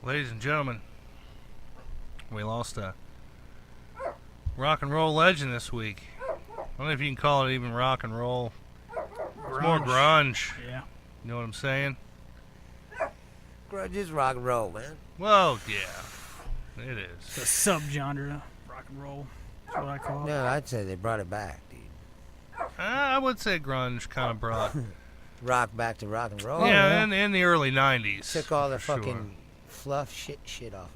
Ladies and gentlemen, we lost a rock and roll legend this week. I don't know if you can call it even rock and roll. It's more grunge. Yeah. You know what I'm saying? Grunge is rock and roll, man. Well, yeah. It is. It's a subgenre of rock and roll. That's what I call it. No, I'd say they brought it back, dude. I would say grunge kind of brought... Rock back to rock and roll. Yeah, in the early 90s. Took all the fucking fluff shit off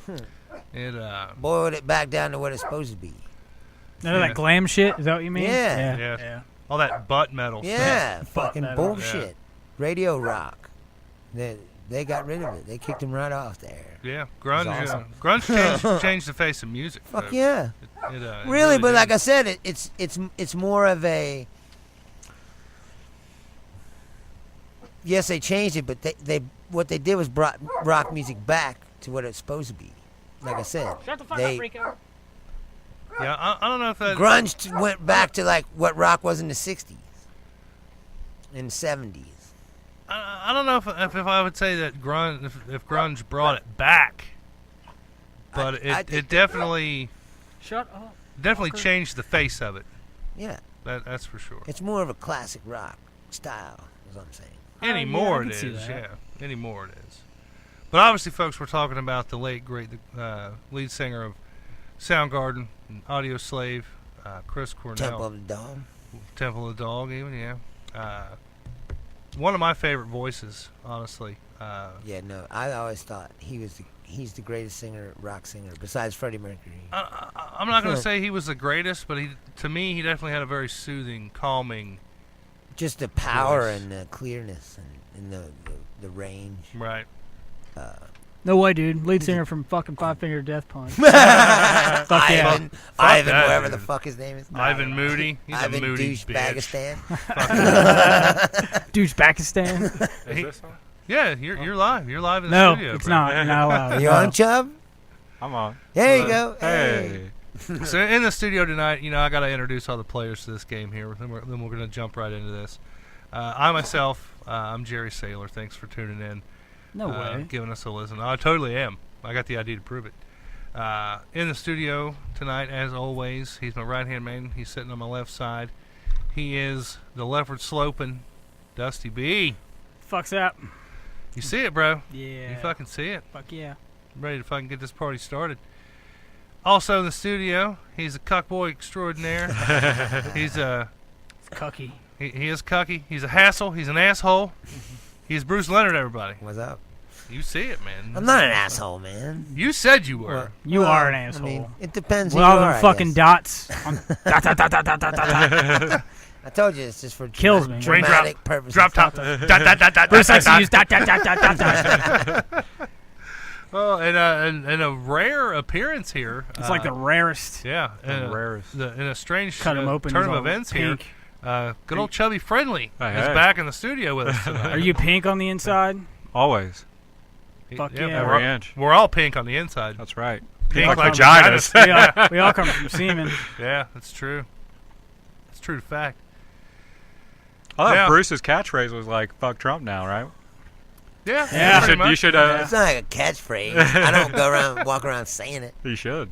of it. It boiled it back down to what it's supposed to be. None of that glam shit? Is that what you mean? Yeah. All that butt metal stuff. Yeah, fucking metal. bullshit. Yeah. Radio rock. They got rid of it. They kicked him right off there. Yeah, grunge. Awesome. Grunge changed the face of music. Fuck folks. yeah. It really, but did. like I said, it's more of a. Yes, they changed it, but they what they did was brought rock music back to what it's supposed to be. Like I said, Shut the fuck up, Rico. Yeah, I don't know if that... Grunge went back to like what rock was in the 60s and 70s. I don't know if I would say that grunge, if grunge brought it back, but it definitely... Shut up. Definitely changed the face of it. Yeah. That's for sure. It's more of a classic rock style, is what I'm saying. Anymore I it can see is, that. yeah. Anymore it is. But obviously, folks, we're talking about the late, great lead singer of Soundgarden, and Audio Slave, Chris Cornell. Temple of the Dog. Temple of the Dog, even, yeah. One of my favorite voices, honestly. Yeah, no, I always thought he's the greatest rock singer, besides Freddie Mercury. I'm not going to say he was the greatest, but to me, he definitely had a very soothing, calming... Just the power voice. and the clearness and the range. Right. No way, dude. Lead singer from fucking Five Finger Death Punch. Ivan, yeah. Ivan, that, whatever dude. the fuck his name is. Ivan Moody. He's Ivan a moody Douchebagistan. bitch. Douchebakistan. Is this on? Yeah, you're live. You're live in the No, studio. it's bro. not. You're not allowed. Are you on, Chubb? I'm on. There you go. Hey. So in the studio tonight, I got to introduce all the players to this game here. Then we're going to jump right into this. I myself, I'm Jerry Saylor. Thanks for tuning in. No way. Giving us a listen. I totally am. I got the ID to prove it. In the studio tonight, as always, he's my right-hand man. He's sitting on my left side. He is the leftward sloping Dusty B. Fuck's up. You see it, bro. Yeah. You fucking see it. Fuck yeah. I'm ready to fucking get this party started. Also in the studio, he's a cuckboy extraordinaire. He's a... It's cucky. He is cucky. He's a hassle. He's an asshole. He's Bruce Leonard, everybody. What's up? You see it, man. I'm not an asshole, man. You said you were. You are an asshole. I mean, it depends who With you all are, them I fucking guess. dots. On dot, dot, dot, dot, dot, dot, dot. I told you it's just for Kills me. dramatic purposes. Drop top. Bruce likes to use dot, dot, dot, dot, dot, dot. Well, and a rare appearance here. It's like the rarest. Yeah. The rarest. In a strange Cut him open. turn he's of all events pink. here. Good old Chubby Friendly Hey, is hey. back in the studio with us tonight. Are you pink on the inside? Always. Fuck yeah. Every inch. We're all pink on the inside. That's right. Pink Like like vaginas. We all come from semen. Yeah, that's true. It's true fact. I thought Yeah. Bruce's catchphrase was like "fuck Trump" now, right? Yeah. Yeah. pretty much. You should. It's not like a catchphrase. I don't walk around saying it. You should.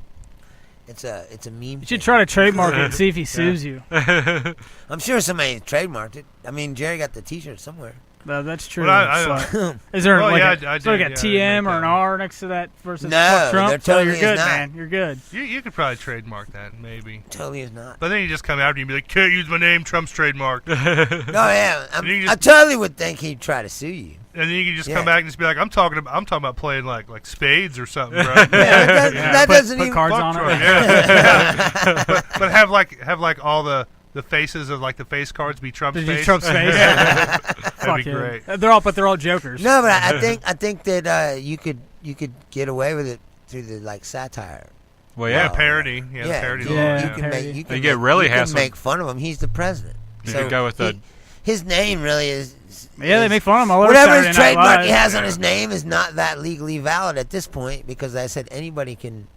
It's a meme. You should thing. try to trademark it and see if he sues you. I'm sure somebody trademarked it. I mean, Jerry got the T-shirt somewhere. That's true. Well, I- Slut. Is there Well, like yeah, a, I is there did, like a yeah, I did TM make or an that. R next to that versus No, fuck Trump? there So totally you're is good, not. man. You're good. You could probably trademark that, maybe. Totally is not. But then you just come after you and be like, can't use my name, Trump's trademarked. No, yeah, You I just- totally would think he'd try to sue you. And then you can just Yeah. come back and just be like, I'm talking about playing like spades or something, bro. Yeah, that doesn't Put even. cards Fuck on Trump, it. yeah. but have like all the faces of like the face cards be Trump's Did face. you Trump's face? That'd Fuck be yeah. great. They're all jokers. No, but I think that you could get away with it through the like satire. Well, Yeah, yeah. parody. Yeah, Yeah, parody. you, Yeah. you can parody. make you can You get make- really you can handsome. make fun of him. He's the president. You So could go with the. his name really is. Yeah, they make fun of him all over Whatever Saturday his Night trademark Live. he has on his name is not that legally valid at this point because I said anybody can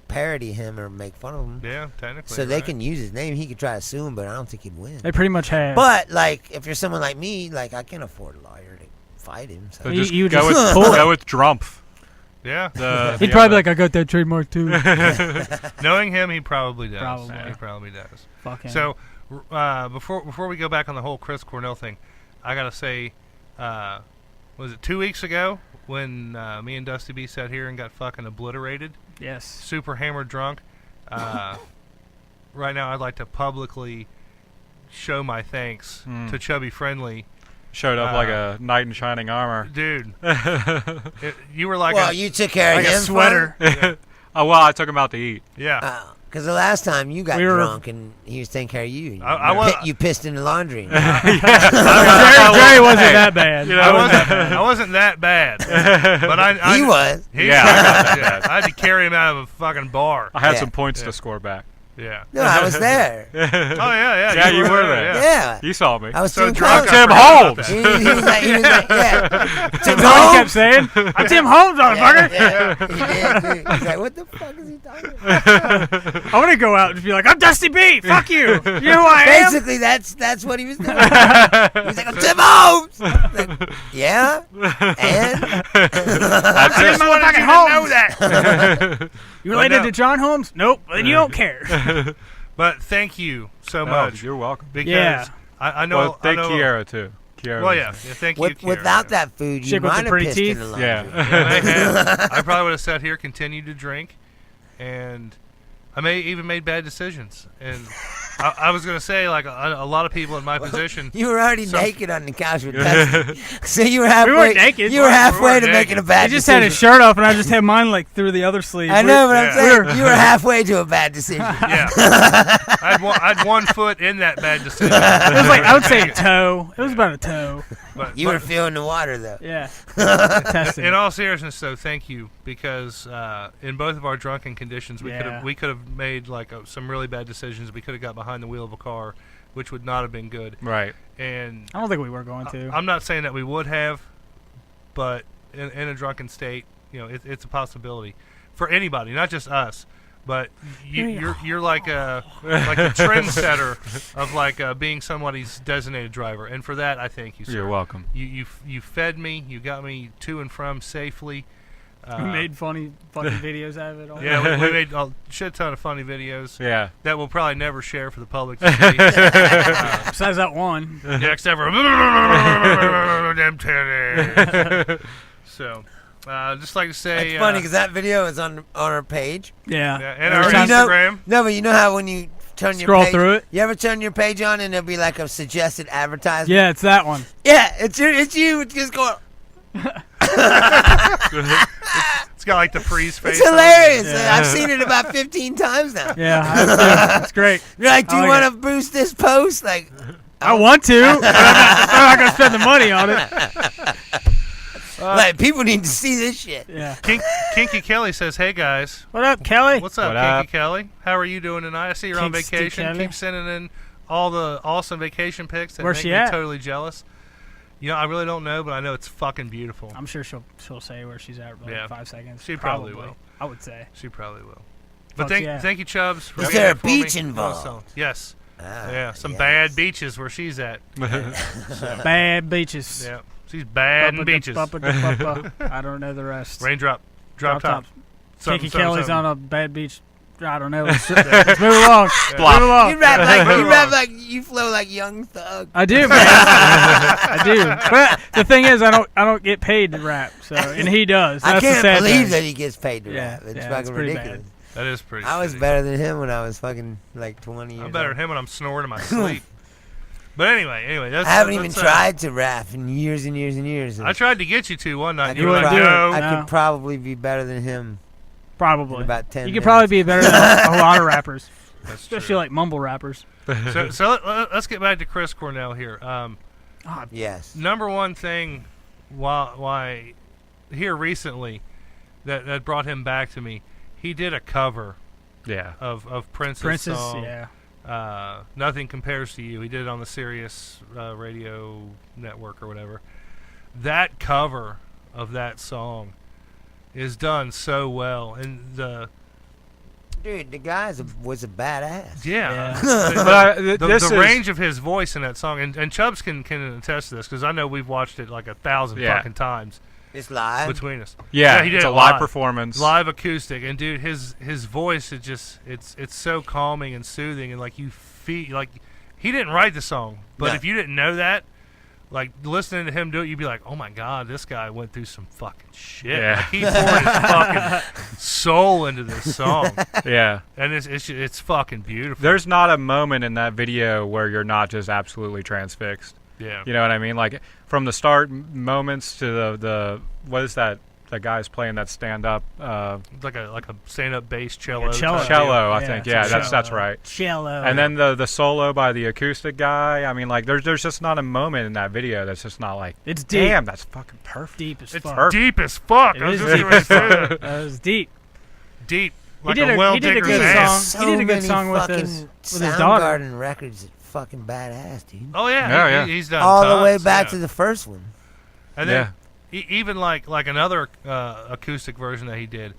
parody him or make fun of him. Yeah, technically. So they right. can use his name. He could try to sue him, but I don't think he'd win. They pretty much have. But like, if you're someone like me, like I can't afford a lawyer to fight him. So. So You- just you go just with pull it. go with Drumpf. Yeah. He'd probably be like, I got that trademark too. Knowing him, he probably does. Probably. He probably does. Fuck him. So, before we go back on the whole Chris Cornell thing, I gotta say, was it 2 weeks ago when me and Dusty B sat here and got fucking obliterated, yes. super hammered drunk? Right now, I'd like to publicly show my thanks to Chubby Friendly. Showed up like a knight in shining armor. Dude, you were like Well, you took care Like of a him. sweater. Oh well, I took him out to eat. yeah. Because the last time you got We were- drunk and he was taking care of you. I You pissed in the laundry. Jerry wasn't that bad. You know, I wasn't that bad, but I He was. Yeah, I got that. I had to carry him out of a fucking bar. I had Yeah. some points Yeah. to score back. Yeah. No, I was there. Oh yeah. Yeah, you were there. Yeah. You saw me. I was So too drunk. close. Tim I forgot Holmes. about He was like, yeah. Tim That's all he kept Holmes. saying. I'm Tim Holmes, motherfucker. Yeah, he did. He's like, what the fuck is he talking about? I want to go out and just be like, I'm Dusty B. Fuck you. You know who I am? Basically, that's what he was doing. He was like, I'm Tim Holmes. Like, yeah? And? I'm Tim motherfucking Holmes. that. You related no. to John Holmes? Nope. Then you don't care. But thank you so No, much you're welcome. because Yeah. I know. Well, thank I know, Kiara too. Kiara. Well, yeah. Thank you. Kiara, Without yeah. that food, you Chick with the might have pretty pissed teeth? in the laundry. Yeah. I probably would have sat here, continued to drink, and I may even made bad decisions. And I was going to say, like a lot of people in my position. You were already So- naked on the couch with Dusty. So you were halfway. weren't naked. You were We halfway weren't to naked. making a bad He just decision. had his shirt off, and I just had mine like through the other sleeve. I know, but I'm Yeah. saying you were halfway to a bad decision. Yeah. I had one foot in that bad decision. It was like, I would say a toe. It was about a toe. But, You were feeling the water though. Yeah. Testing. in all seriousness, though, thank you because in both of our drunken conditions, Yeah. we could have made like some really bad decisions. We could have got behind the wheel of a car, which would not have been good. Right. And I don't think we were going to. I'm not saying that we would have, but in a drunken state, it's a possibility for anybody, not just us. But you're like a trendsetter of like being somebody's designated driver, and for that I thank you, sir. You're welcome. You fed me, you got me to and from safely. We made funny fucking videos out of it all. Yeah, we made a shit ton of funny videos Yeah. that we'll probably never share for the public to see. Besides that one. Yeah, except for them titties. So, just like to say, It's funny because that video is on our page. Yeah. yeah, and Every our time- Instagram. No, but you know how when you turn Scroll your page, through it? You ever turn your page on and there'll be like a suggested advertisement? Yeah, it's that one. Yeah, it's you. It's just going. It's got like the freeze face. It's on it. hilarious. Yeah. I've seen it about 15 times now. Yeah, it's great. You're like, do I you like want to boost this post? Like, I want to, but I'm not going to spend the money on it. like people need to see this shit. Yeah. Kinky Kelly says, "Hey guys, What up, Kelly? what's up, What Kinky up? Kelly? How are you doing tonight? I see you're on Kinky vacation. Kelly. Keep sending in all the awesome vacation pics that Where's make she me at? totally jealous. I really don't know, but I know it's fucking beautiful. I'm sure she'll say where she's at in Yeah. like 5 seconds. She probably will. I would say. She probably will. But Fuck yeah. thank you, Chubbs. For Is being there a for me. beach involved? Yes. Ah, Yeah. Some yes. bad beaches where she's at. Bad beaches. Yeah. She's bad in Buppa da beaches. buppa da buppa. I don't know the rest. Raindrop. Drop top. Kinky Something, Kelly's something. on a bad beach. I don't know. Let's move along. Move along. You rap like Move on. you flow like Young Thug. I do, man. I do. But the thing is, I don't get paid to rap. So, and he does. That's I the can't sad believe thing. that he gets paid to Yeah, rap. It's yeah, fucking it's pretty ridiculous. That is pretty I was shitty. better than him when I was fucking like 20 years I'm better old. than him when I'm snoring in my sleep. But anyway, that's, I haven't even that's, tried to rap in years and years and years. I tried to get you to one night. I and you were wouldn't like, do it. no. I No. could probably be better than him in Probably. about 10 You minutes. could probably be better than a lot of rappers, That's especially true. like mumble rappers. So let's get back to Chris Cornell here. Yes. Number one thing why here recently that brought him back to me, he did a cover Yeah. of Prince's Princess, song. yeah. Nothing Compares to You. He did it on the Sirius radio network or whatever. That cover of that song is done so well, and Dude, the guy was a badass. Yeah. Yeah. The range of his voice in that song, and Chubbs can attest to this because I know we've watched it like 1,000 fucking times. It's live between us. Yeah, he did it's it a live performance, live acoustic, and dude, his voice it's so calming and soothing, and like you feel like he didn't write the song, but if you didn't know that, like listening to him do it, you'd be like, oh my god, this guy went through some fucking shit. Yeah. Like, he poured his fucking soul into this song. Yeah, and it's fucking beautiful. There's not a moment in that video where you're not just absolutely transfixed. Yeah. You know what I mean? Like from the start moments to the what is that? The guy's playing that stand up like a stand up bass cello. Cello, I think. Yeah, that's right. Cello. And then the solo by the acoustic guy. I mean, like there's just not a moment in that video that's just not like, it's deep. Damn, that's fucking perfect. Deep as fuck. It's deep as fuck. It is deep as fuck. It was deep. Deep. He did a good song. He did a good song with his daughter. Soundgarden records are fucking badass, dude. Oh yeah, he's done all tons, the way back to the first one. And then even like another acoustic version that he did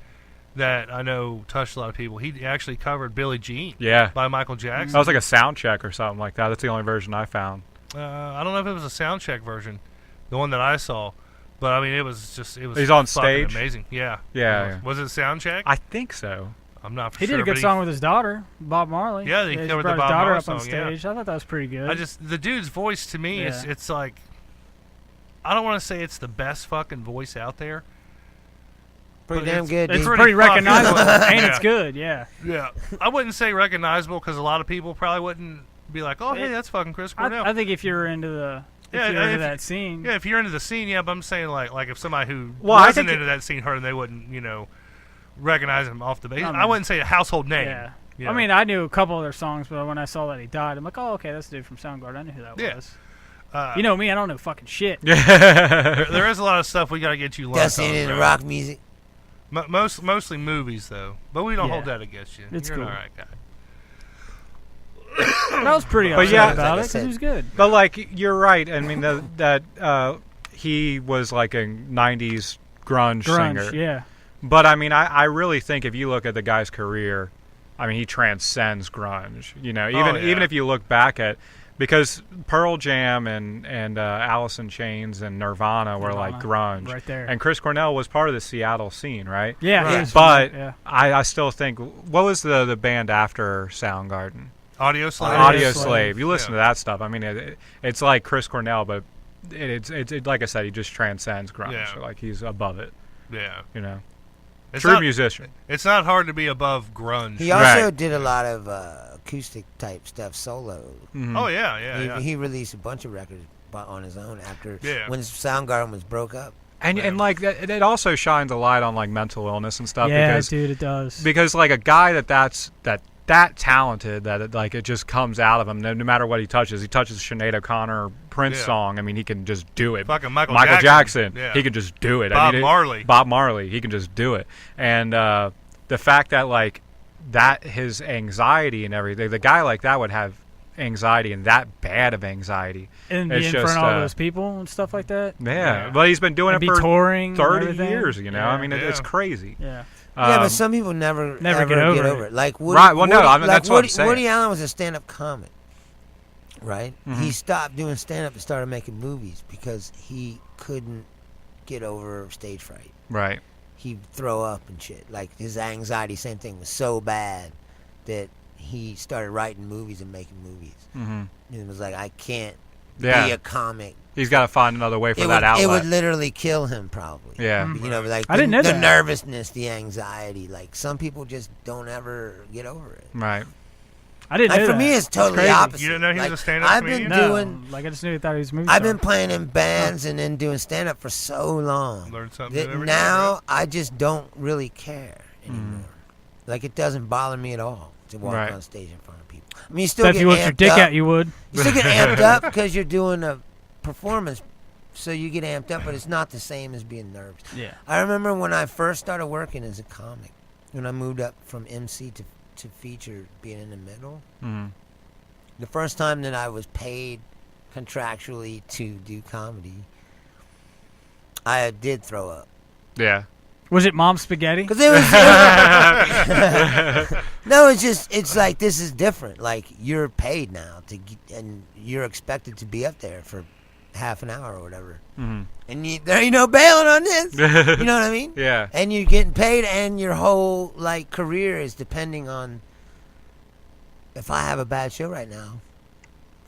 that I know touched a lot of people. He actually covered Billie Jean. Yeah. By Michael Jackson. That was like a sound check or something like that. That's the only version I found. I don't know if it was a sound check version, the one that I saw. But I mean, it was. He's on stage. Amazing. Yeah. Yeah. Was it a sound check? I think so. I'm not for sure. He did a good song with his daughter, Bob Marley. Yeah, he covered the Bob Bob Marley Marley up song. on stage. I thought that was pretty good. The dude's voice to me it's like, I don't want to say it's the best fucking voice out there. Pretty damn good. It's pretty recognizable, and it's good. Yeah. Yeah. I wouldn't say recognizable because a lot of people probably wouldn't be like, oh, hey, that's fucking Chris Cornell. I think if you're into that scene. Yeah, if you're into the scene, yeah, but I'm saying like if somebody who wasn't into that scene heard him, they wouldn't, recognize him off the base. I wouldn't say a household name. Yeah. You know? I mean, I knew a couple of their songs, but when I saw that he died, I'm like, oh, okay, that's the dude from Soundgarden. I knew who that was. You know me, I don't know fucking shit. there is a lot of stuff we got to get you locked on. That's in rock music. Mostly movies, though. But we don't hold that against you. It's You're cool. an alright guy. I was pretty upset about it because he was good. But like, you're right. I mean, that he was like a '90s grunge singer. Yeah. But I mean, I really think if you look at the guy's career, I mean, he transcends grunge. Even if you look back at, because Pearl Jam and Alice in Chains and Nirvana were like grunge, right there. And Chris Cornell was part of the Seattle scene, right? Yeah. Right. But I still think, what was the band after Soundgarden? Audio Slave. Audio Slave. You listen to that stuff. I mean, it's like Chris Cornell, but it's like I said, he just transcends grunge. Yeah. So like he's above it. Yeah. True musician. It's not hard to be above grunge. He also did a lot of acoustic type stuff solo. Mm-hmm. Oh yeah. He released a bunch of records on his own after when Soundgarden was broke up. And like it also shines a light on like mental illness and stuff. Yeah, because, dude, it does. Because like a guy that's talented that it just comes out of him no matter what he touches. He touches a Sinead O'Connor Prince song. I mean, he can just do it. Fucking Michael Jackson. Yeah. He can just do it. Bob Marley. He can just do it. And the fact that like that his anxiety and everything, the guy like that would have anxiety and that bad of anxiety. And be in front of all those people and stuff like that. Yeah. But he's been doing it for touring 30 years, Yeah. I mean, it's crazy. Yeah. Yeah, but some people never get over it. Like Woody, right. Well, no, I mean, like that's what I'm saying. Woody Allen was a stand-up comic, right? Mm-hmm. He stopped doing stand-up and started making movies because he couldn't get over stage fright. Right. He'd throw up and shit. Like his anxiety, same thing, was so bad that he started writing movies and making movies. Mm-hmm. And it was like, I can't be Yeah. a comic. He's got to find another way for that outlet. It would literally kill him, probably. Yeah. You know, like I didn't know the that. nervousness, the anxiety. Like some people just don't ever get over it. Right. I didn't know For that. me, it's totally crazy. opposite. You didn't know he was a stand-up I've comedian? been No, doing. like I just knew he thought he was a movie I've star. been playing in bands and then doing stand-up for so long Learn something that new every day, now right? I just don't really care anymore. Like it doesn't bother me at all to walk Right. on stage in front of people. I mean, you still But if get you whipped your amped dick up. out, you would. You still get amped up because you're doing a performance, so you get amped up, but it's not the same as being nervous. Yeah. I remember when I first started working as a comic, when I moved up from MC to feature, being in the middle. Mm-hmm. The first time that I was paid contractually to do comedy, I did throw up. Yeah. Was it Mom's spaghetti? Because it was. No, it's like this is different. Like you're paid now and you're expected to be up there for half an hour or whatever. Mm-hmm. And there ain't no bailing on this. You know what I mean? Yeah. And you're getting paid, and your whole like career is depending on. If I have a bad show right now,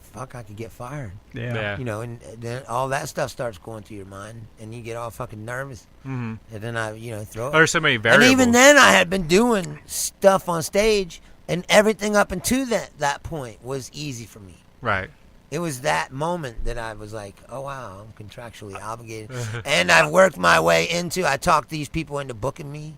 fuck, I could get fired. Yeah. You know, and then all that stuff starts going through your mind, and you get all fucking nervous. Mm-hmm. And then I, throw it. There's so many variables. And even then, I had been doing stuff on stage, and everything up until that point was easy for me. Right. It was that moment that I was like, oh, wow, I'm contractually obligated. And I've worked my way I talked these people into booking me.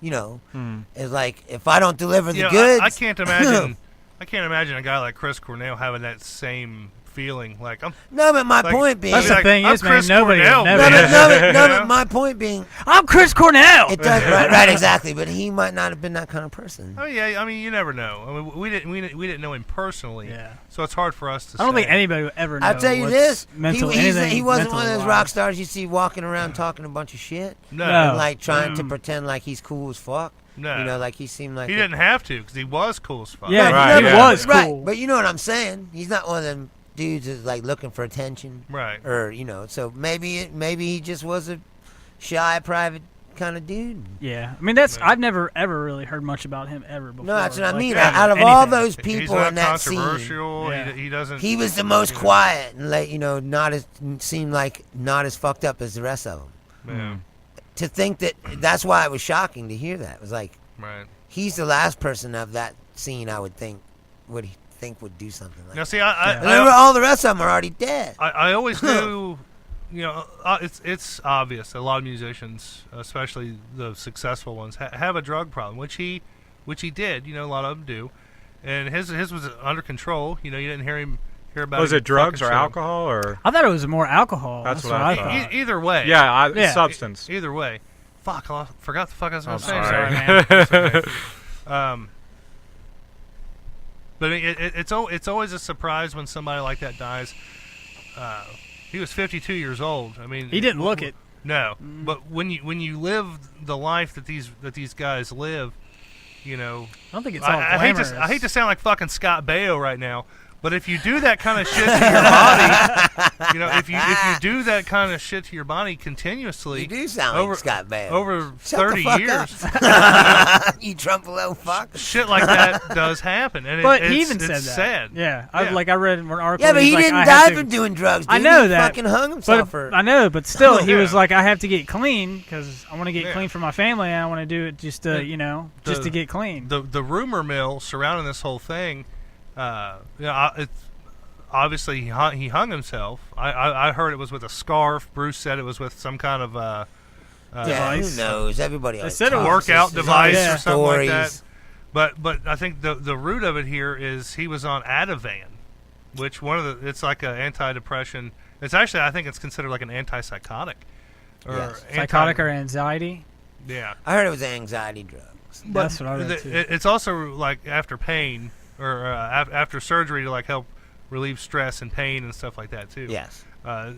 It's like, if I don't deliver the goods. I can't imagine. I can't imagine a guy like Chris Cornell having that same feeling. Like no, but my point being, that's the thing is, man, nobody. But my point being, I'm Chris Cornell. It does right, exactly. But he might not have been that kind of person. Oh yeah, I mean, you never know. I mean, we didn't know him personally. Yeah. So it's hard for us to. I don't think anybody would ever know. I'll tell you this: he wasn't one of those rock stars you see walking around talking a bunch of shit. No. And like trying to pretend like he's cool as fuck. No. Like he seemed like he didn't have to because he was cool as fuck. Yeah, right, he was cool. Right, but you know what I'm saying? He's not one of them dudes that's like looking for attention. Right. Or so maybe he just was a shy, private kind of dude. Yeah, I mean I've never ever really heard much about him ever before. No, that's what I mean. Yeah, Out of all those people in that scene, controversial. He doesn't. He was the most quiet and seemed like not as fucked up as the rest of them. Yeah. To think that's why it was shocking to hear that. It was like, right. He's the last person of that scene I would think would do something like that. Now, see, all the rest of them are already dead. I always knew, it's obvious that a lot of musicians, especially the successful ones, have a drug problem, which he did. A lot of them do, and his was under control. You didn't hear about. Was it drugs or alcohol or? I thought it was more alcohol. That's what I thought. Either way. Yeah, substance. Either way. Fuck, I forgot the fuck I was going to say. Sorry, man. Okay. But it's always a surprise when somebody like that dies. He was 52 years old. I mean, he didn't look it. No, but when you live the life that these guys live, I don't think it's all glamorous. I hate to sound like fucking Scott Baio right now. But if you do that kind of shit to your body, if you do that kind of shit to your body continuously, you do sound like Scott Baio. Over 30 years, you Trumpalo fuck. Shit like that does happen, and he even said that. Sad. Yeah, I read an article. Yeah, but he didn't die from doing drugs. Dude. I know he that. Fucking hung himself. I know, but still, he was like, I have to get clean because I want to get clean for my family, and I want to do it just to, just to get clean. The rumor mill surrounding this whole thing. It's obviously he hung himself. I heard it was with a scarf. Bruce said it was with some kind of device. Who knows? Everybody else said a workout device or something stories. Like that. But I think the root of it here is he was on Ativan, which it's like an antidepressant. It's actually, I think it's considered like an antipsychotic. Psychotic or anxiety. Yeah, I heard it was anxiety drugs. That's what I read too. It's also like after pain. Or after surgery to like help relieve stress and pain and stuff like that too. Yes.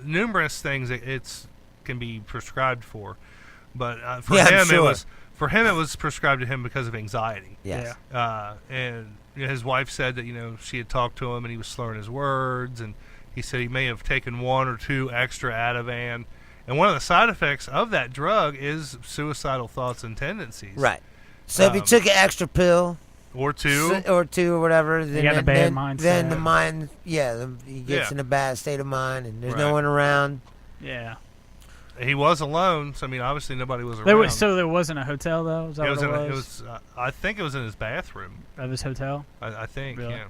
Numerous things it's can be prescribed for, but for him it was prescribed to him because of anxiety. Yes. And his wife said that she had talked to him and he was slurring his words, and he said he may have taken 1 or 2 extra Ativan, and one of the side effects of that drug is suicidal thoughts and tendencies. Right. So if you took an extra pill. Or two or whatever. Then, you got a bad mindset. Then the mind, he gets in a bad state of mind, and there's no one around. Yeah. He was alone, so I mean, obviously nobody was around. So there wasn't a hotel though. Is that what it was? I think it was in his bathroom. Of his hotel. I think. Really? Yeah.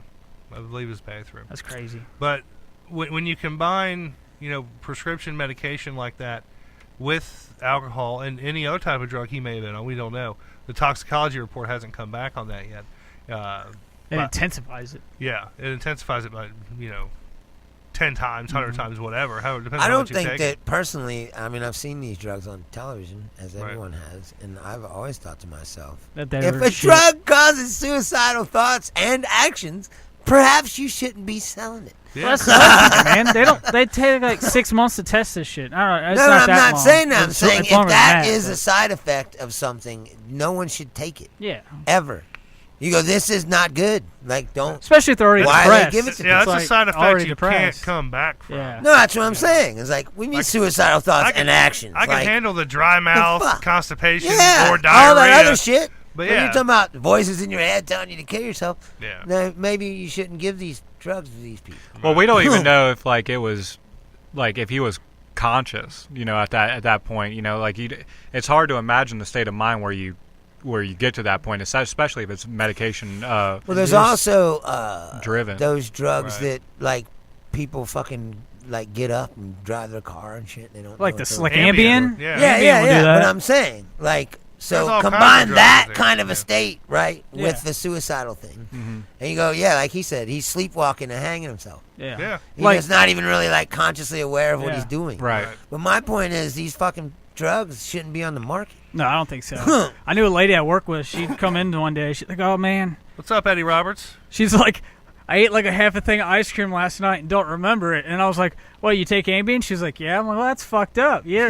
I believe his bathroom. That's crazy. But when you combine, prescription medication like that with alcohol and any other type of drug he may have been on, we don't know. The toxicology report hasn't come back on that yet. It intensifies it. Yeah, it intensifies it by 10 times, 100 times, whatever. However, depends I on don't what you think take. that personally. I mean, I've seen these drugs on television, as everyone has, and I've always thought to myself, if a drug causes suicidal thoughts and actions, perhaps you shouldn't be selling it. Yeah. Well, that's the man. They take like 6 months to test this shit. I don't know. It's No, not I'm that not long. saying that. I'm It's saying if longer than that is but- a side effect of something, no one should take it. Yeah. Ever. You go, this is not good. Like, don't. Especially if they're already Why depressed. they give it to Yeah, people? that's It's a side like effect already you depressed. can't come back from. Yeah. No, that's what I'm saying. It's like, we need suicidal thoughts and actions. I can like, handle the dry mouth, fuck? constipation, yeah, or diarrhea. all that other shit. But When yeah. you're talking about voices in your head telling you to kill yourself, Yeah. then maybe you shouldn't give these drugs to these people. Well, we don't even know if like it was, like if he was conscious, at that point, like it's hard to imagine the state of mind where you get to that point, especially if it's medication. Well, there's also driven those drugs Right. that like people fucking like get up and drive their car and shit. And they don't Like know this, what like they're doing. Ambien. Yeah. Yeah, Ambien yeah, will do yeah. that. But I'm saying, like, There's so all kinds of combine drugs that there, kind of yeah. a state, right, Yeah. with the suicidal thing, Mm-hmm. and you go, yeah, like he said, he's sleepwalking and hanging himself. Yeah. Yeah. He's Like- just not even really like consciously aware of what Yeah. he's doing. right. But my point is, these fucking drugs shouldn't be on the market. No, I don't think so. I knew a lady I work with. She'd come in one day. She'd like, "Oh man," What's up, Eddie Roberts? she's like, "I ate like a half a thing of ice cream last night and don't remember it." And I was like, "Well, you take Ambien?" She's like, "Yeah." I'm like, "Well, that's fucked up. Yeah,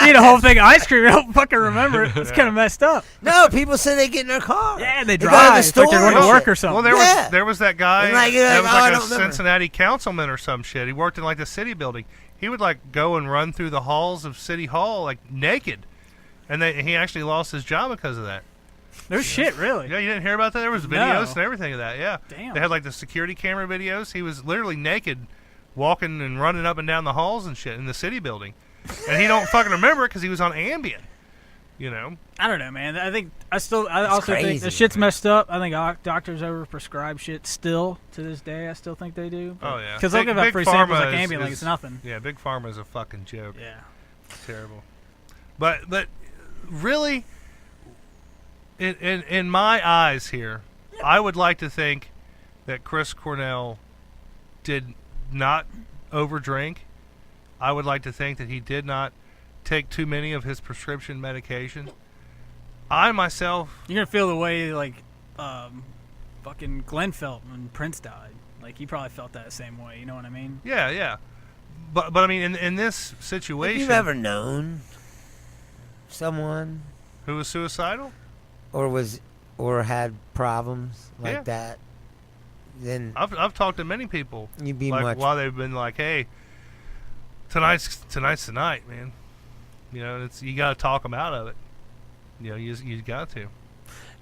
you eat a whole thing of ice cream, you don't fucking remember it. It's kind of messed up." No, people say they get in their car. Yeah, they go to drive. the It's like they're store going to and work shit. or something. Well, Yeah. there was that guy. And like, that like, was oh, I like a don't remember. Cincinnati councilman or some shit. He worked in like the city building. He would like go and run through the halls of City Hall like naked, and he actually lost his job because of that. There's shit, really. Yeah, you didn't hear about that? There was No. videos and everything of that. Yeah, Damn. they had like the security camera videos. He was literally naked, walking and running up and down the halls and shit in the city building, and he don't fucking remember it because he was on Ambien. I don't know, man. I also think crazy, the shit's man. messed up. I think doctors overprescribe shit still to this day. I still think they do. Oh yeah, Because they'll give out Big free samples like Pharma Ambien like it's nothing. Yeah, Big Pharma is a fucking joke. Yeah. It's terrible. But really, in my eyes here, I would like to think that Chris Cornell did not overdrink. I would like to think that he did not take too many of his prescription medication. I myself, You're gonna feel the way like fucking Glenn felt when Prince died. Like he probably felt that same way. You know what I mean? yeah. But I mean, in this Have situation, you ever known someone who was suicidal? or had problems like Yeah. that, then I've talked to many people you'd be like much. while they've been like, hey, tonight's the night, man. It's you got to talk them out of it. You got to.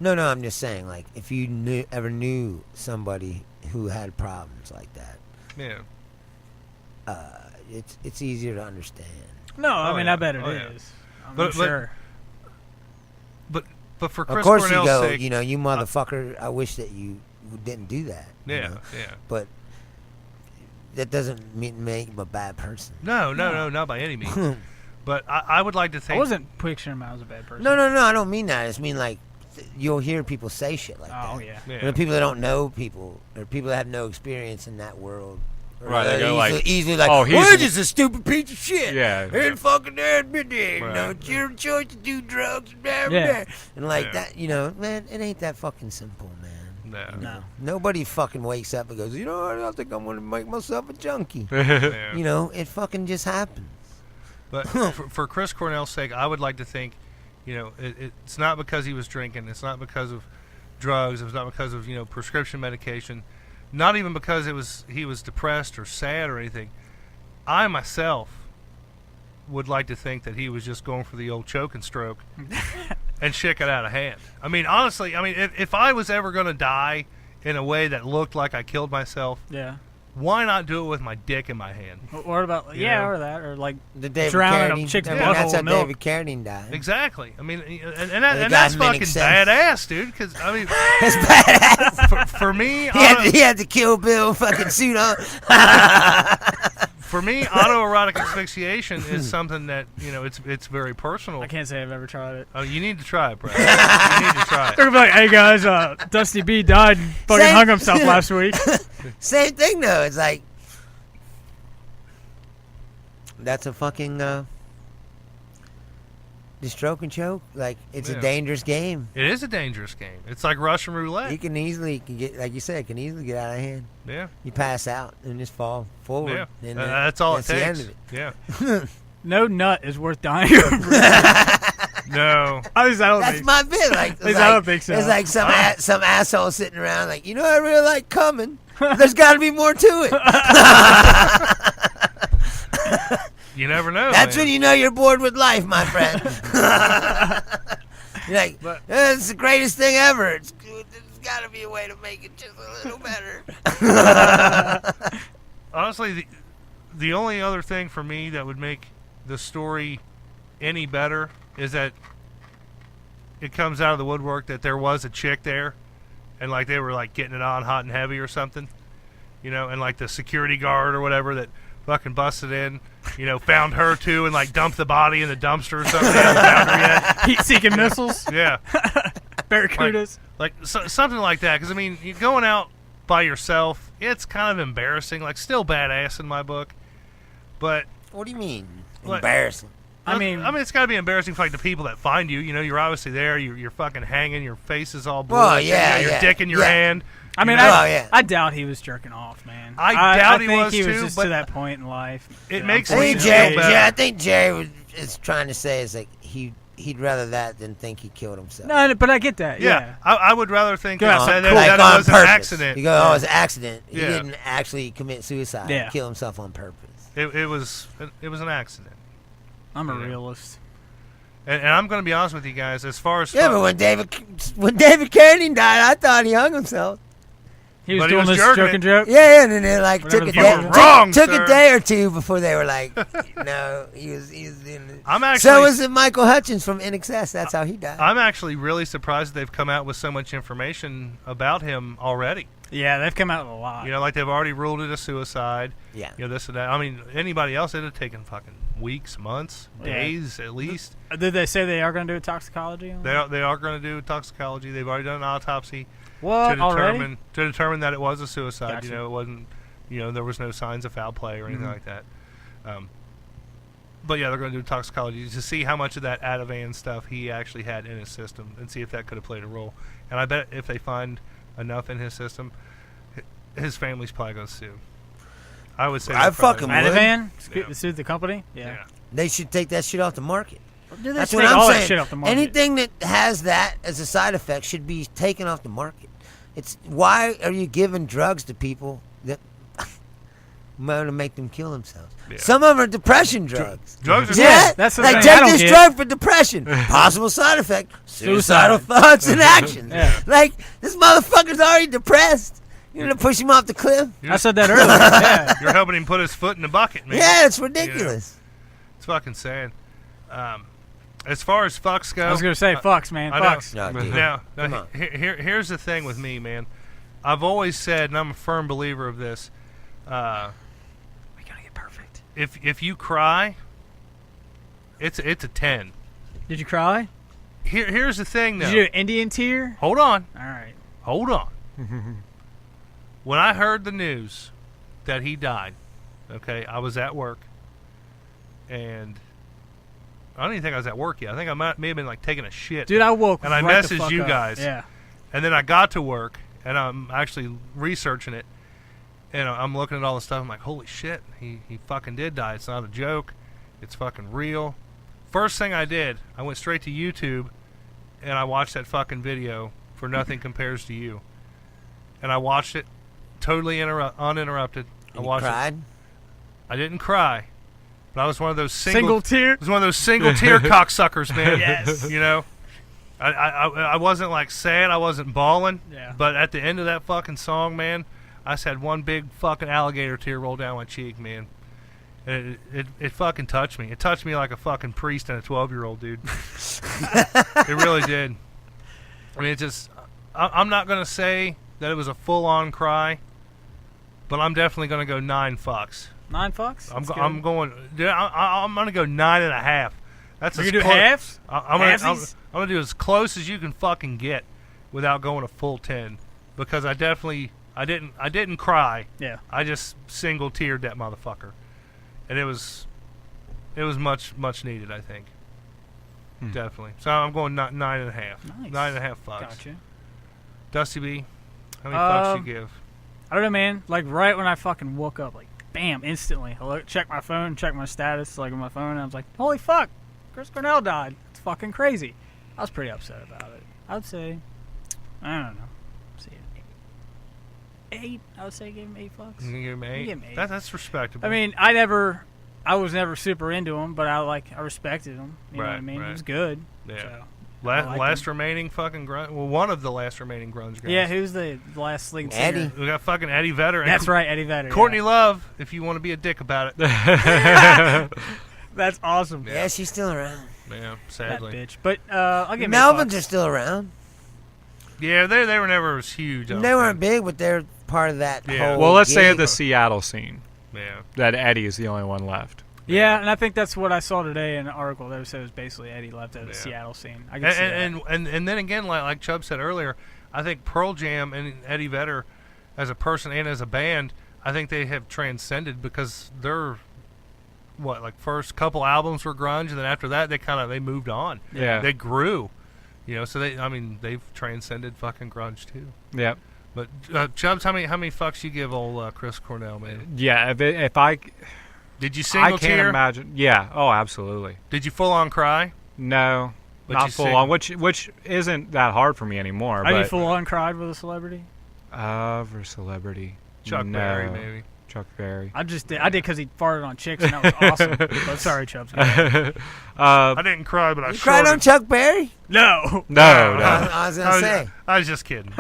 No, I'm just saying, like, if you ever knew somebody who had problems like that, Yeah. it's easier to understand. No, I mean yeah. I bet it is. Oh, yeah. I'm But- sure. But for Of Chris course, Cornell's you go, sake, you motherfucker. I wish that you didn't do that. you yeah, know? yeah. But that doesn't make him a bad person. No, not by any means. But I would like to I think. wasn't picturing him as a bad person. No, I don't mean that. I just mean like you'll hear people say shit like that. Oh yeah. Yeah. And the people that don't know people, or people that have no experience in that world, or Right, they they're go like, easily like, "Oh, "Oh, he's- you're just a stupid piece of shit." Yeah. And fucking there, you know, Right. it's your choice to do drugs, blah, Yeah. blah. And like Yeah. that, man, it ain't that fucking simple, man. No. No. Nobody fucking wakes up and goes, you know what? I think I'm gonna make myself a junkie. Yeah. It fucking just happens. But for Chris Cornell's sake, I would like to think, it's not because he was drinking. It's not because of drugs. It was not because of prescription medication. Not even because he was depressed or sad or anything. I myself would like to think that he was just going for the old choke and stroke, and shit got out of hand. I mean, honestly, if I was ever going to die in a way that looked like I killed myself, Yeah. why not do it with my dick in my hand? What about You know? or that or like The David drowning a Carradine. chick's that's butthole how in milk. David Carradine died. Exactly. I mean, and It that's got many fucking sense. badass, dude. Because I mean, That's badass. for me, He had the Kill Bill fucking suit on. for me, autoerotic asphyxiation is something that it's very personal. I can't say I've ever tried it. Oh, you need to try it, Brad. You need to try They're it. gonna be like, "Hey guys, Dusty B died and fucking Same- hung himself last week." Same thing though. It's like that's a fucking the stroke and choke, like it's Yeah. a dangerous game. It is a dangerous game. It's like Russian roulette. You can easily get, like you said, can easily get out of hand. Yeah. You pass out and just fall forward. Yeah. And That's all it that's the takes. end of it. Yeah. No nut is worth dying over. No. At least I don't That's think. my bit. Like, it's At least like, I don't think so. It's like some asshole sitting around, like, I really like coming. There's got to be more to it. You never know. That's man. when you know you're bored with life, my friend. You're like, But- it's the greatest thing ever. There's got to be a way to make it just a little better. Honestly, the only other thing for me that would make the story any better is that it comes out of the woodwork that there was a chick there, and like they were like getting it on hot and heavy or something, and like the security guard or whatever that fucking busted in, found her too and like dumped the body in the dumpster or something. They haven't found her yet. Heat-seeking missiles, Yeah, barracudas. like something like that. Because I mean, you going out by yourself, it's kind of embarrassing. Like still badass in my book, but What do you mean? What? Embarrassing. I mean, it's got to be embarrassing for like the people that find you. You're obviously there. You're fucking hanging. Your face is all blue. Well, you yeah, got your yeah, dick in your yeah. hand. I mean, Oh, yeah. I doubt he was jerking off, man. I doubt he think was he was too, just but to that point in life. it Yeah, makes I think me Jerry, feel better. I think Jerry is trying to say is like he'd rather that than think he killed himself. No, but I get that. Yeah, I would rather think Go that, out that, cool. that on it was an purpose. accident. You go, oh, it's an accident. He Yeah. didn't actually commit suicide. Yeah. Kill himself on purpose. It was an accident. I'm a Yeah. realist. And I'm going to be honest with you guys. As far as Yeah, but when David Carradine died, I thought he hung himself. He was But he doing was this jerking joke and it. joke. Yeah, and then they like Whatever took a the day, fuck. You were wrong, took sir. a day or two before they were like, no, he was doing it. I'm actually So was it Michael Hutchins from NXS. That's how he died. I'm actually really surprised that they've come out with so much information about him already. Yeah, they've come out with a lot. Like they've already ruled it a suicide. Yeah. This and that. I mean, anybody else, it'd have taken fucking weeks, months, Yeah. days at least. Did they say they are going to do a toxicology? On They are going to do toxicology. They've already done an autopsy what to already? determine that it was a suicide. Gotcha. It wasn't. There was no signs of foul play or anything Mhm. like that. But yeah, they're going to do toxicology to see how much of that Ativan stuff he actually had in his system and see if that could have played a role. And I bet if they find enough in his system, his family's probably going to sue. I would say. I they probably fucking would. would. Ativan Yeah. sued the company. Yeah. Yeah. They should take that shit off the market. Dude, they That's take what I'm all saying. that shit off the market. Anything that has that as a side effect should be taken off the market. It's why are you giving drugs to people that want to make them kill themselves? Yeah. Some of them are depression drugs. Drugs are Yeah, that's the like thing I take don't this get. drug for depression. Possible side effect: suicidal thoughts and actions. Yeah. Like this motherfucker's already depressed. You're gonna push him off the cliff? I said that earlier. Yeah. You're helping him put his foot in the bucket, man. Yeah, it's ridiculous. It's fucking sad. As far as fucks go, I was going to say, fucks, man. I know. Fucks. No, dude. Now, Come on. here's the thing with me, man. I've always said, and I'm a firm believer of this. We got to get perfect. If you cry, it's a 10. Did you cry? Here's the thing, though. Did you do an Indian tear? Hold on. All right. Hold on. When I heard the news that he died, okay, I was at work, and I don't even think I was at work yet. I think I may have been like taking a shit. Dude, I woke And I right the messaged fuck you up. guys. Yeah. And then I got to work, and I'm actually researching it, and I'm looking at all the stuff. I'm like, holy shit, he fucking did die. It's not a joke. It's fucking real. First thing I did, I went straight to YouTube, and I watched that fucking video for Nothing Compares to You. And I watched it totally uninterrupted. I You watched cried? it. I didn't cry, but I was one of those Single tear. it was one of those single tear cocksuckers, man. Yes. I wasn't like sad. I wasn't bawling. Yeah. But at the end of that fucking song, man, I just had one big fucking alligator tear roll down my cheek, man. And it fucking touched me. It touched me like a fucking priest and a 12-year-old, dude. It really did. I mean, it just... I'm not going to say that it was a full-on cry, but I'm definitely going to go 9 fucks. 9 fucks? I'm going... Dude, I'm going to go 9.5. That's You as gonna do close- halves? I'm Halvesies? gonna do as close as you can fucking get without going a full 10, because I didn't cry. Yeah. I just single teared that motherfucker, and it was much needed, I think. definitely. So I'm going 9.5. Nice. 9.5 fucks. Gotcha. Dusty B, how many fucks you give? I don't know, man. Like right when I fucking woke up, like bam, instantly. I check my phone, check my status, like on my phone, and I was like, holy fuck, Chris Cornell died. It's fucking crazy. I was pretty upset about it. I would say, I don't know. See, 8. I would say give him 8 fucks. You give him 8? Give him 8. That's respectable. I mean, I was never super into him, but I respected him. You know what I mean? He was good. Yeah. So, last remaining fucking grunge. Well, one of the last remaining grunge guys. yeah, who's the last lead singer? Eddie. We got fucking Eddie Vedder. That's right, Eddie Vedder. Courtney yeah. Love, if you want to be a dick about it. That's awesome. Yeah, she's still around. Yeah, That sadly. bitch. But I'll give him 8 Melvins fucks. are still around. Yeah, they were never as huge. I don't They weren't think. big, but they're part of that Yeah. whole Well, let's say gig. the Seattle scene Yeah. that Eddie is the only one left. Yeah, and I think that's what I saw today in an article that said it was basically Eddie left at the Yeah. Seattle scene. I can see that. And then again, like Chubb said earlier, I think Pearl Jam and Eddie Vedder, as a person and as a band, I think they have transcended because they're first couple albums were grunge, and then after that they moved on. Yeah. They grew, so they've transcended fucking grunge too. Yep. But Chubbs, how many fucks you give old Chris Cornell, man? Yeah. If I Did you I single can't tear? imagine. Yeah. Oh, absolutely. Did you full on cry? No. But Not you full sing- on, which isn't that hard for me anymore. Have you But full on cried with a celebrity? for celebrity, Chuck no. Berry, maybe. Chuck Berry. I did because he farted on chicks and that was awesome. But sorry, Chubbs. I didn't cry, but I You cried on Chuck Berry? No. No. I was gonna say. I was just kidding.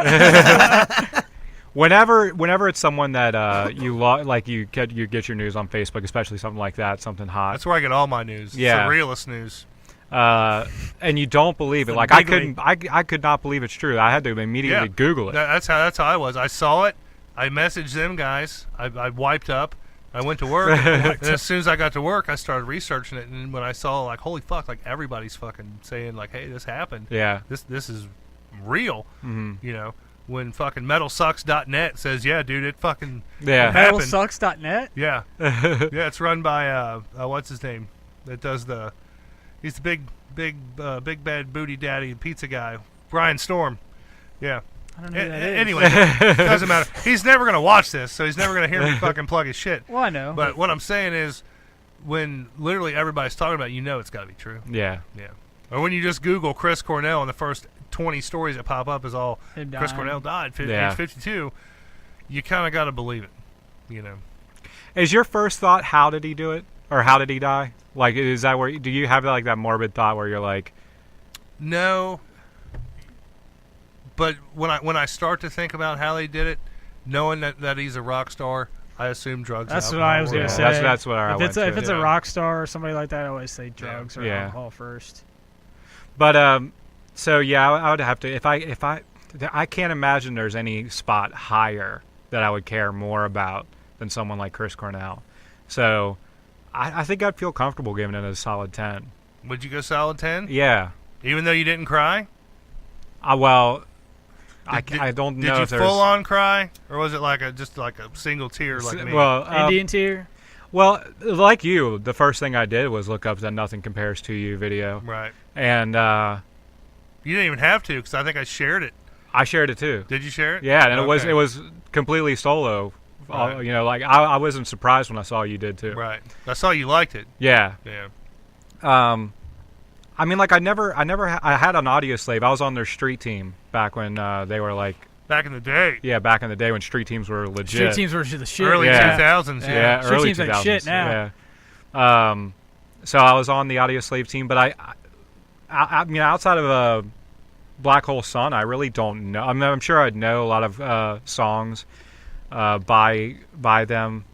Whenever it's someone that you get your news on Facebook, especially something like that, something hot. That's where I get all my news. Yeah. It's the realest news. And you don't believe it. The Like big I could not believe it's true. I had to immediately Google it. That's how I was. I saw it. I messaged them guys. I wiped up. I went to work. And as soon as I got to work, I started researching it. And when I saw, like, holy fuck, like everybody's fucking saying, like, hey, this happened. Yeah. This is real. Mm-hmm. When fucking metalsucks.net says, yeah, dude, it fucking Yeah. it happened. Metalsucks.net? Yeah. Yeah, it's run by what's his name? That does he's the big bad booty daddy pizza guy, Brian Storm. Yeah. I don't know who that is. Anyway, it doesn't matter. He's never gonna watch this, so he's never gonna hear me fucking plug his shit. Well, I know. But what I'm saying is, when literally everybody's talking about it, it's got to be true. Yeah. Yeah. Or when you just Google Chris Cornell and the first 20 stories that pop up is all Him Chris dying. Cornell died, Yeah. age 52. You kind of got to believe it, Is your first thought, how did he do it? Or how did he die? Like, is that where, do you have like that morbid thought where you're like, No. But when I start to think about how they did it, knowing that he's a rock star, I assume drugs. That's what alcohol I was were going to involved. say. that's what I if went it's to. if it's a Yeah. rock star or somebody like that, I always say drugs or Yeah. alcohol first. but, so yeah, I would have to, if I can't imagine there's any spot higher that I would care more about than someone like Chris Cornell. So, I think I'd feel comfortable giving it a solid 10. Would you go solid 10? Yeah. Even though you didn't cry? Well, Did- I don't Did know you if there's... full on cry, or was it just like a single tear like me? Well, Indian tier? well, like you, the first thing I did was look up that Nothing Compares to You video. Right. And You didn't even have to, because I think I shared it. I shared it too. Did you share it? Yeah, and Okay. it was completely solo. Right. Like I wasn't surprised when I saw you did too. Right. I saw you liked it. Yeah. Yeah. I mean, like I had an audio slave. I was on their street team back when they were like, Back in the day. yeah, back in the day when street teams were legit. Street teams were the shit. Early Yeah. 2000s. Yeah. Yeah, Street early teams like 2000s. shit now. Yeah. So I was on the audio slave team, but I mean, outside of Black Hole Sun, I really don't know. I mean, I'm sure I'd know a lot of songs by them,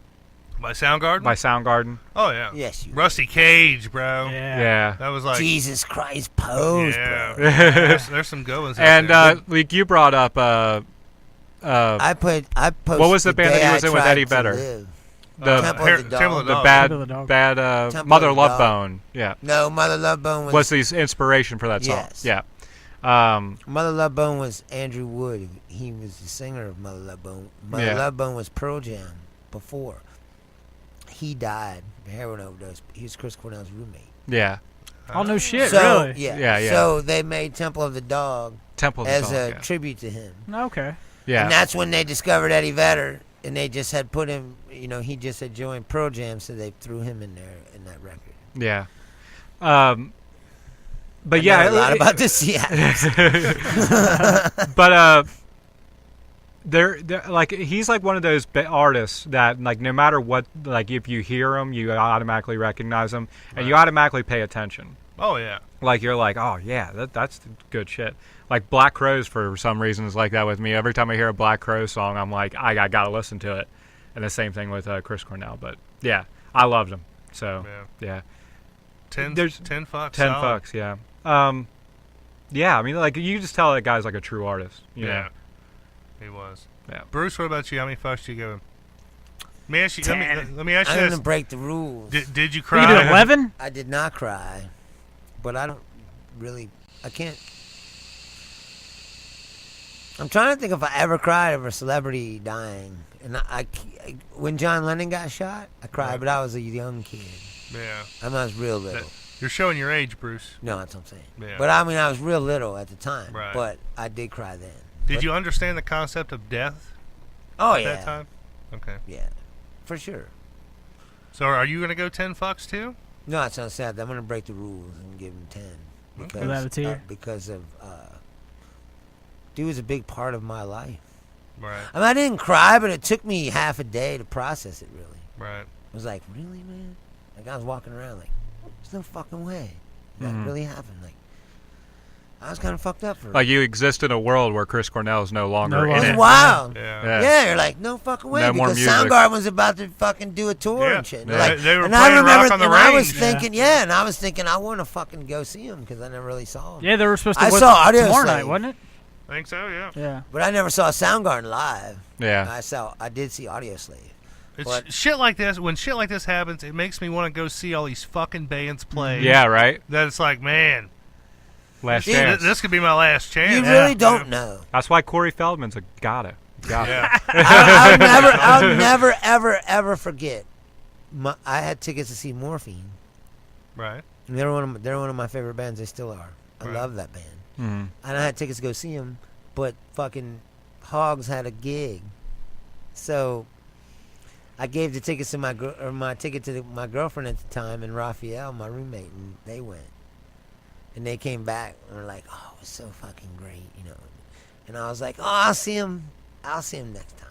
By Soundgarden? by Soundgarden. Oh, yeah. Yes, you. Rusty Cage, bro. Yeah. Yeah. That was like... Jesus Christ, pose, yeah. bro. There's some good ones out And there. like you brought up, I posted What was the band that day he was I in with tried Eddie to Vedder? live. the Temple of the Dog. Temple of the Dog. Temple of the Dog. bad Temple Mother of the Love Dog. Bone. Yeah. No, Mother Love Bone Was the inspiration for that song? Yes. Yeah. Mother Love Bone was Andrew Wood. He was the singer of Mother Love Bone. Mother Yeah. Love Bone was Pearl Jam before. He died of heroin overdose. He was Chris Cornell's roommate. Yeah. Oh, no shit, So, really? Yeah. So they made Temple of the Dog Temple of the as Dog, a yeah. tribute to him. Okay. Yeah. And that's when they discovered Eddie Vedder, and they just had put him, he just had joined Pearl Jam, so they threw him in there in that record. Yeah. But yeah, a lot about the Seattle's. But they're like he's like one of those artists that like no matter what, like if you hear him, you automatically recognize him, and you automatically pay attention. Oh yeah. Like you're like, oh yeah, that's good shit. Like Black Crowes for some reason is like that with me. Every time I hear a Black Crow song, I'm like, I gotta listen to it. And the same thing with Chris Cornell. But yeah, I loved him. So yeah. 10 There's 10 fucks. 10 solid. fucks, yeah. Yeah, I mean, like you just tell that guy's like a true artist. You know? He was. Yeah. Bruce, what about you? How many fucks did you give him? Let me ask you I'm this. gonna break the rules. Did you You cry? did 11? I did not cry, but I can't. I'm trying to think if I ever cried over a celebrity dying. And when John Lennon got shot, I cried, Right. but I was a young kid. Yeah. I was real little. You're showing your age, Bruce. No, that's what I'm saying. Yeah. But I was real little at the time. Right. But I did cry then. Did But- you understand the concept of death Oh, at yeah. that time? Okay. Yeah, for sure. So are you going to go 10 fucks too? No, that's not sad. I'm going to break the rules and give him 10. Because, Without a tear? Because of, dude was a big part of my life. Right. I mean, I didn't cry, but it took me half a day to process it, really. Right. I was like, really, man? Like, I was walking around like, there's no fucking way that Mhm. really happened. Like, I was kind of fucked up for Like you exist in a world where Chris Cornell is no longer No in it longer. was it. wild. Yeah. Yeah, you're like, no fucking way, No more because music. Soundgarden was about to fucking do a tour Yeah. and shit. And Yeah. like, They were and playing I remember, Rock on the and I was Range. thinking, and I was thinking, I want to fucking go see him because I never really saw him. Yeah, they were supposed to I what, saw Audio tomorrow Slave. night, wasn't it? I think so, yeah. Yeah. But I never saw Soundgarden live. Yeah. I did see Audio Slave. It's But- shit like this. When shit like this happens, it makes me want to go see all these fucking bands play. Yeah, right? That it's like, man, Last Dude, chance. this could be my last chance. You really don't know. That's why Corey Feldman's a gotta. Yeah. I'll never, ever, ever forget. I had tickets to see Morphine. Right. And they're one of my favorite bands. They still are. I Right. love that band. Mhm. And I had tickets to go see them, but fucking Hogs had a gig, so I gave the tickets to my ticket to my girlfriend at the time and Raphael, my roommate, and they went. And they came back and were like, "Oh, it was so fucking great," And I was like, "Oh, I'll see him next time."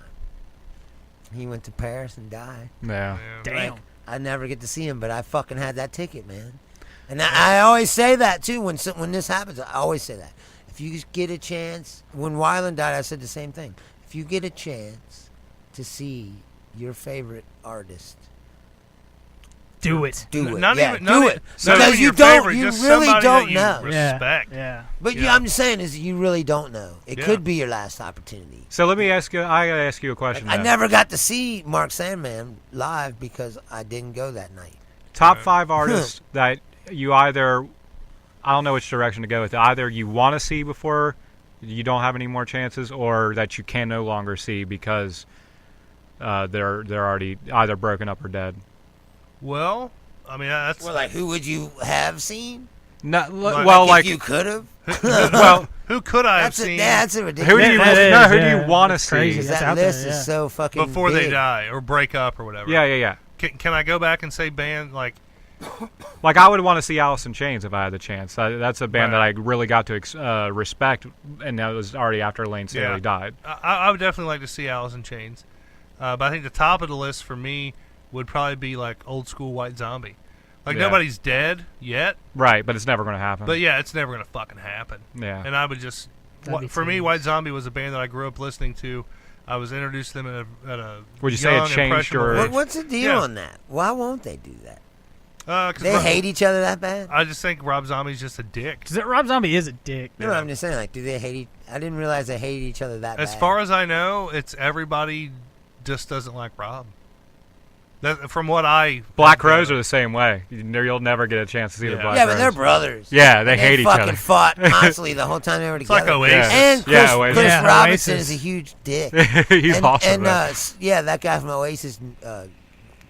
He went to Paris and died. Yeah. Damn. Like, I never get to see him, but I fucking had that ticket, man. And I always say that too when this happens. I always say that. If you get a chance, when Weiland died, I said the same thing. If you get a chance to see your favorite artist, Do it. do it. Not yeah, even, do not it. even- not Because even you your don't, favorite, you just really somebody don't that you know. Respect. Yeah. But Yeah. I'm just saying is you really don't know. It Yeah. could be your last opportunity. So let me ask you. I gotta ask you a question. I though. never got to see Mark Sandman live because I didn't go that night. Top 5 artists that you either, I don't know which direction to go with it. Either you want to see before you don't have any more chances, or that you can no longer see because they're already either broken up or dead. Well, I mean, that's Well, like who would you have seen? No, Like, well, if like you could have. well, who could I have That's seen that's a who ridiculous. do you that is, no, who do yeah. you want to That's see? crazy. Because That's that out there, list yeah. is so fucking before they big. die or break up or whatever? Yeah. Can I go back and say band like? Like I would want to see Alice in Chains if I had the chance. That's a band Right. that I really got to respect, and that was already after Lane Staley Yeah. died. I would definitely like to see Alice in Chains, but I think the top of the list for me would probably be like old school White Zombie. Like Yeah. nobody's dead yet, Right, but it's never going to happen. but yeah, it's never gonna fucking happen. yeah. And I would just, That'd be for me, tedious. White Zombie was a band that I grew up listening to. I was introduced to them at a Would you say it young, changed impressionable your- age. What's the deal Yeah. on that? Why won't they do that? 'Cause They hate each other that bad? I just think Rob Zombie's just a dick. Because Rob Zombie is a dick. No, I'm just saying, like, do they hate I didn't realize they hated each other that bad. As far as I know, it's everybody just doesn't like Rob. That, from what I Black Crows are the same way. You'll never get a chance to see the Yeah. Black Yeah, Crows. but they're brothers. Yeah, they And hate each fucking other. fought constantly the whole time they were It's together. like Oasis. And Chris, Yeah, Oasis. Chris Yeah, Robinson Oasis. is a huge dick. He's and, awesome. And man. yeah, that guy from Oasis,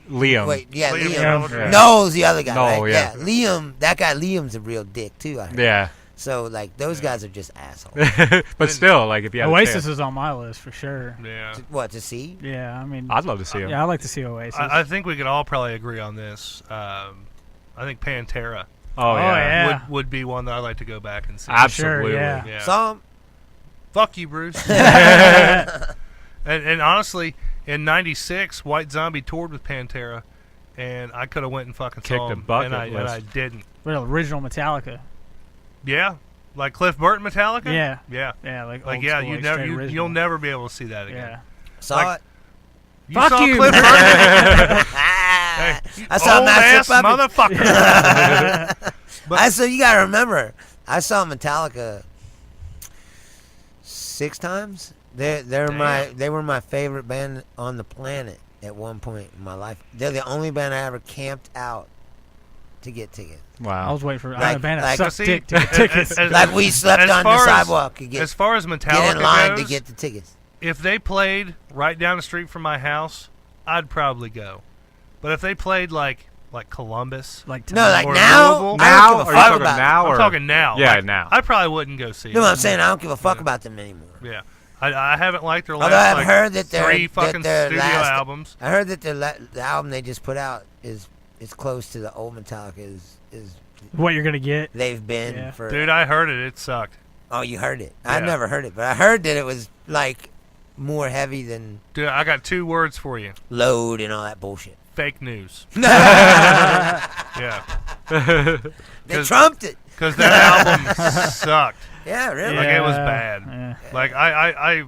Liam. Wait, yeah, Liam Liam. Gallagher. Noel's the other guy, Noel, right? yeah. Liam, that guy Liam's a real dick, too, I heard. Yeah. So, like, those guys are just assholes. But still, like, if you had a Oasis chance, is on my list for sure. Yeah. What, to see? Yeah, I mean, I'd love to see him. yeah, I like to see Oasis. I think we could all probably agree on this. I think Pantera Oh, yeah. yeah. would be one that I'd like to go back and see. Absolutely. Sure, yeah. Yeah. Saw him. Fuck you, Bruce. and honestly, in '96, White Zombie toured with Pantera, and I could have went and fucking Kicked saw the him, bucket and I list. didn't. Well, original Metallica. Yeah, like Cliff Burton Metallica. Yeah. yeah, Yeah, like like old yeah. school, You like never, straight you'll original. never be able to see that again. Yeah. Saw Like- it. You Fuck saw you, Cliff man. Burton? I I saw Master Puppet. motherfucker. But- So you gotta remember, I saw Metallica 6 times. They were my favorite band on the planet at one point in my life. They're the only band I ever camped out to get tickets. I Wow. was waiting for Like- a band like- that sucked See, dick to get tickets. Like we slept as on the far as- sidewalk to as far as get Metallica in line goes, to get the tickets. if they played right down the street from my house, I'd probably go. But if they played like Columbus, Like No, like Or now, Louisville. I Now? don't give Are a you fuck talking about now? them. I'm talking now. Yeah, Like, now. I probably wouldn't go see You know them. what I'm saying? I don't give a fuck Yeah. about them anymore. Yeah, I haven't liked their Although last I've heard that their 3 fucking that their studio last albums. I heard that the album they just put out is close to the old Metallica is what you're gonna get. they've been Yeah. for. Dude, I heard it. It sucked. Oh, you heard it? I Yeah. never heard it, but I heard that it was like more heavy than Dude, I got 2 words for you. Load and all that bullshit. Fake news. They Yeah, trumped it. because that album sucked. Yeah, really. Like, it was Yeah, bad. yeah. Like I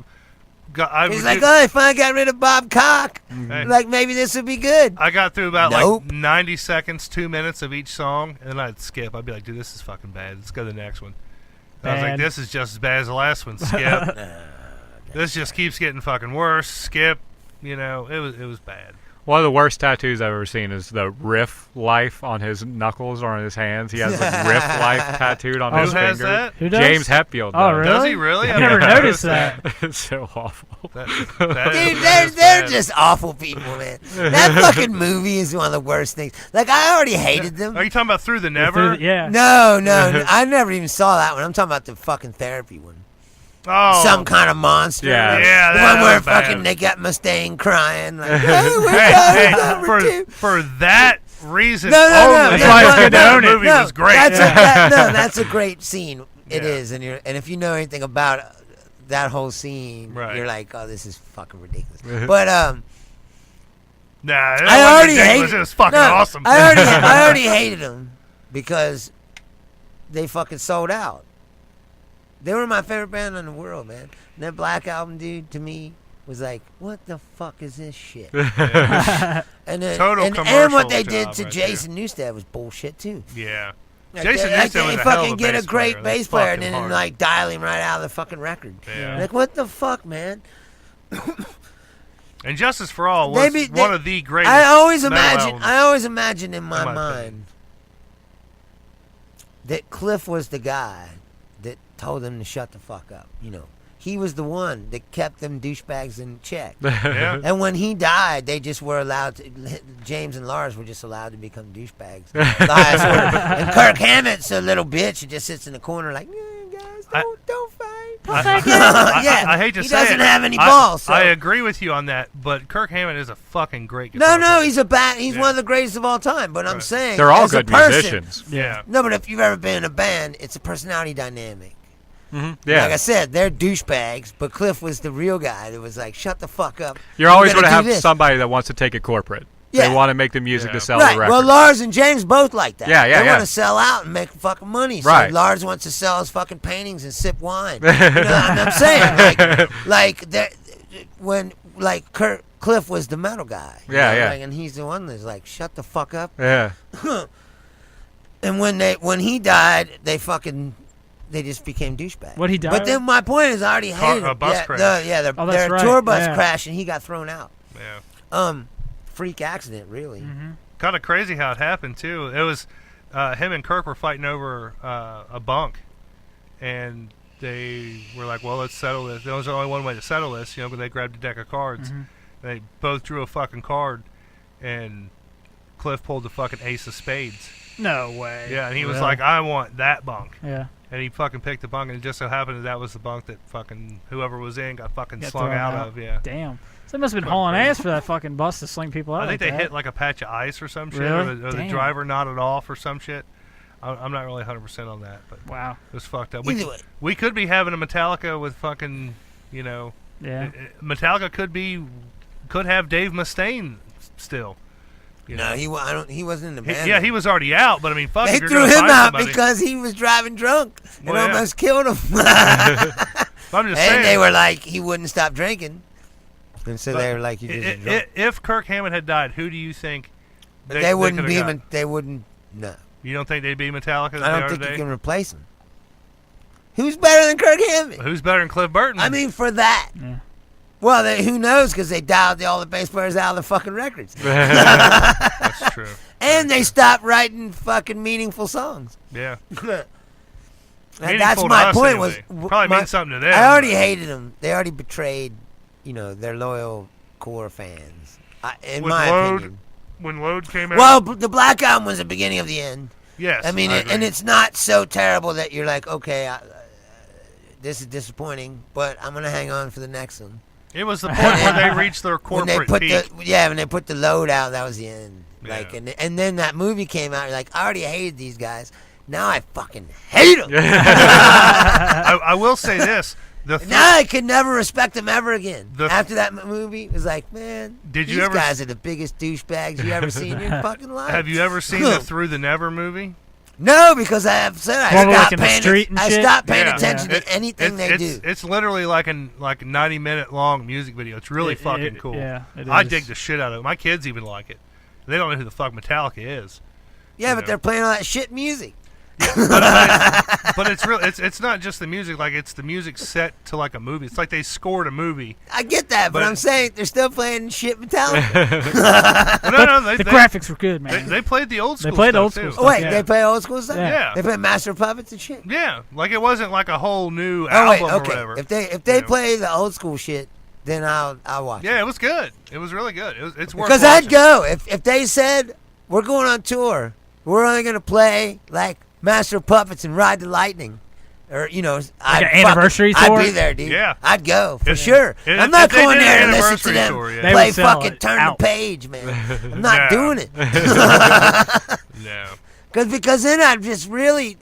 got. I He's would like, do- oh, if I got rid of Bob Cock, Hey. like maybe this would be good. I got through about Nope. like 90 seconds, 2 minutes of each song, and then I'd skip. I'd be like, dude, this is fucking bad. Let's go to the next one. And I was like, Bad. this is just as bad as the last one. Skip. This just keeps getting fucking worse. Skip. You know, it was bad. One of the worst tattoos I've ever seen is the Riff Life on his knuckles or on his hands. He has the Riff Life tattooed on Who his has finger. that? Who does? James Hetfield. Oh, does. really? Does he really? I never noticed that. It's so awful. That Dude, is they're bad. just awful people, man. That fucking movie is one of the worst things. Like, I already hated them. Are you talking about Through the Never? Yeah. No, I never even saw that one. I'm talking about the fucking therapy one. Oh, Some kind of monster. Yeah. Yeah, The that one where was bad. fucking they got Mustaine crying. Like, oh, we're Hey, going number two. for that reason No, no, only, no. That's why it's good to own the it. movie was great. That's a great scene. It Yeah. is, and if you know anything about that whole scene, Right. you're like, oh, this is fucking ridiculous. But Nah, that I wasn't already ridiculous. hated. It was fucking no, awesome. I already hated them because they fucking sold out. They were my favorite band in the world, man. And that Black Album, dude, to me was like, what the fuck is this shit? And then, Total and commercial what they did job to right Jason Newsted was bullshit too. Yeah. Like Jason they, like Newsted was they a hell of fucking a get bass a great player. bass That's player and fucking then hard. like dial him right out of the fucking record. Yeah. Like, what the fuck, man? And Justice for All was one of the greatest. I always metal imagine in my in my mind that Cliff was the guy that told them to shut the fuck up. You know, he was the one that kept them douchebags in check. Yeah. And when he died, they just were allowed to. James and Lars were just allowed to become douchebags. The highest order. And Kirk Hammett's a little bitch who just sits in the corner like, yeah, guys, don't fight. I hate to he say doesn't it. have any balls. So. I agree with you on that, but Kirk Hammett is a fucking great No, guitar no, player. he's Yeah. one of the greatest of all time. But I'm Right. saying They're all as a good person- musicians. Yeah. No, but if you've ever been in a band, it's a personality dynamic. Yeah. Like I said, they're douchebags, but Cliff was the real guy that was like, shut the fuck up. You're always going to have this. somebody that wants to take it corporate. Yeah. They want to make the music Yeah. to sell Right. the record. Well, Lars and James both like that. Yeah, yeah, They yeah. want to sell out and make fucking money. So Right. Lars wants to sell his fucking paintings and sip wine. You know what I'm saying? Like when Cliff was the metal guy. you Yeah, know, yeah. like, and he's the one that's like, shut the fuck up. Yeah. And when he died, they just became douchebags. What he died But then my point is, I already hated a him. bus yeah, crash. their Oh, that's right. tour bus Yeah. crashed, and he got thrown out. Yeah. Freak accident, really. Mm-hmm. Kind of crazy how it happened too. It was him and Kirk were fighting over a bunk, and they were like, "Well, let's settle this." There was only one way to settle this, but they grabbed a deck of cards. Mm-hmm. They both drew a fucking card, and Cliff pulled the fucking ace of spades. No way. Yeah, and he was Really? like, I want that bunk. Yeah. And he fucking picked the bunk, and it just so happened that was the bunk that fucking whoever was in got fucking Got slung thrown out out. of. Yeah. Damn. So they must have been hauling ass for that fucking bus to sling people out. I think like they that. hit like a patch of ice or some shit, Really? or the Damn. driver nodded off or some shit. I'm not really 100% on that, but Wow. it was fucked up. Either way. We could be having a Metallica with fucking, you know, Yeah. Metallica could have Dave Mustaine still. You know? No, he wasn't in the band. Yeah, he was already out, but I mean, fuck. They if you're threw gonna him find out somebody- because he was driving drunk and Well, yeah. almost killed him. I'm just And saying. they were like, he wouldn't stop drinking. And so But they were like, you just drunk. If Kirk Hammett had died, who do you think They wouldn't could've be got? him. They wouldn't. No. You don't think they'd be Metallica? As I they don't are think today? you can replace him. Who's better than Kirk Hammett? Who's better than Cliff Burton? I mean, for that. Yeah. Well, who knows? Because they dialed all the bass players out of the fucking records. That's true. And they stopped writing fucking meaningful songs. Yeah. That's Meaningful to my us point. anyway. Was Probably means something to them. I already hated them. They already betrayed, their loyal core fans. In With my Load, opinion. when Load came out. Well, the Black Album was the beginning of the end. yes. I mean, agree. and it's not so terrible that you're like, okay, this is disappointing, but I'm gonna hang on for the next one. It was the point where they reached their When they corporate put peak. when they put the Load out, that was the end. Like, Yeah. and then that movie came out. You're like, I already hated these guys. Now I fucking hate them. I will say this: Now I could never respect them ever again. The- After that movie, it was like, man, Did you these ever guys are the biggest douchebags you ever seen in your fucking life. have you ever seen the Through the Never movie? No, because I have said I Well, like stopped in the paying. street and I shit? stopped paying Yeah. attention Yeah. to anything they do. It's literally like a 90-minute long music video. It's really fucking cool. Yeah, it I is. dig the shit out of it. My kids even like it. They don't know who the fuck Metallica is. Yeah, but know. they're playing all that shit music. But it's real. It's not just the music. Like it's the music set to like a movie. It's like they scored a movie. I get that, but But- I'm saying they're still playing shit Metallica. Well, no, The graphics were good, man. They played the old school. They played stuff old school too. stuff. Oh wait, Yeah. they play old school stuff. Yeah. They play Master of Puppets and shit. Yeah, like it wasn't like a whole new Oh wait, album or okay. whatever. If they Yeah. play the old school shit, then I'll watch. Yeah, it was good. It was really good. It's worth Because watching. I'd go if they said we're going on tour, we're only gonna play like Master of Puppets and Ride the Lightning, or I'd an anniversary tour? I'd be there, dude. Yeah. I'd go for If- sure. if- I'm not if they going did there an to listen to anniversary them tour, yeah. They play would sell fucking it Turn out. the Page, man. I'm not No. doing it. No. Because then I'd just really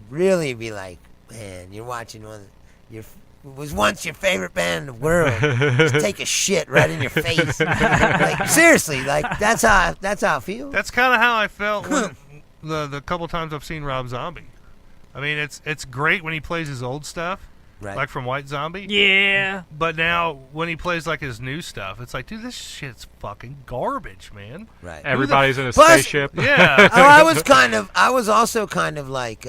be like, man, you're watching one of your was once your favorite band in the world. Just take a shit right in your face. Like seriously, like that's how I feel. That's kind of how I felt when the couple times I've seen Rob Zombie. I mean, it's great when he plays his old stuff, Right. like from White Zombie. Yeah. But now when he plays like his new stuff, it's like, dude, this shit's fucking garbage, man. Right. Everybody's in a Plus- spaceship. Yeah. I was also kind of like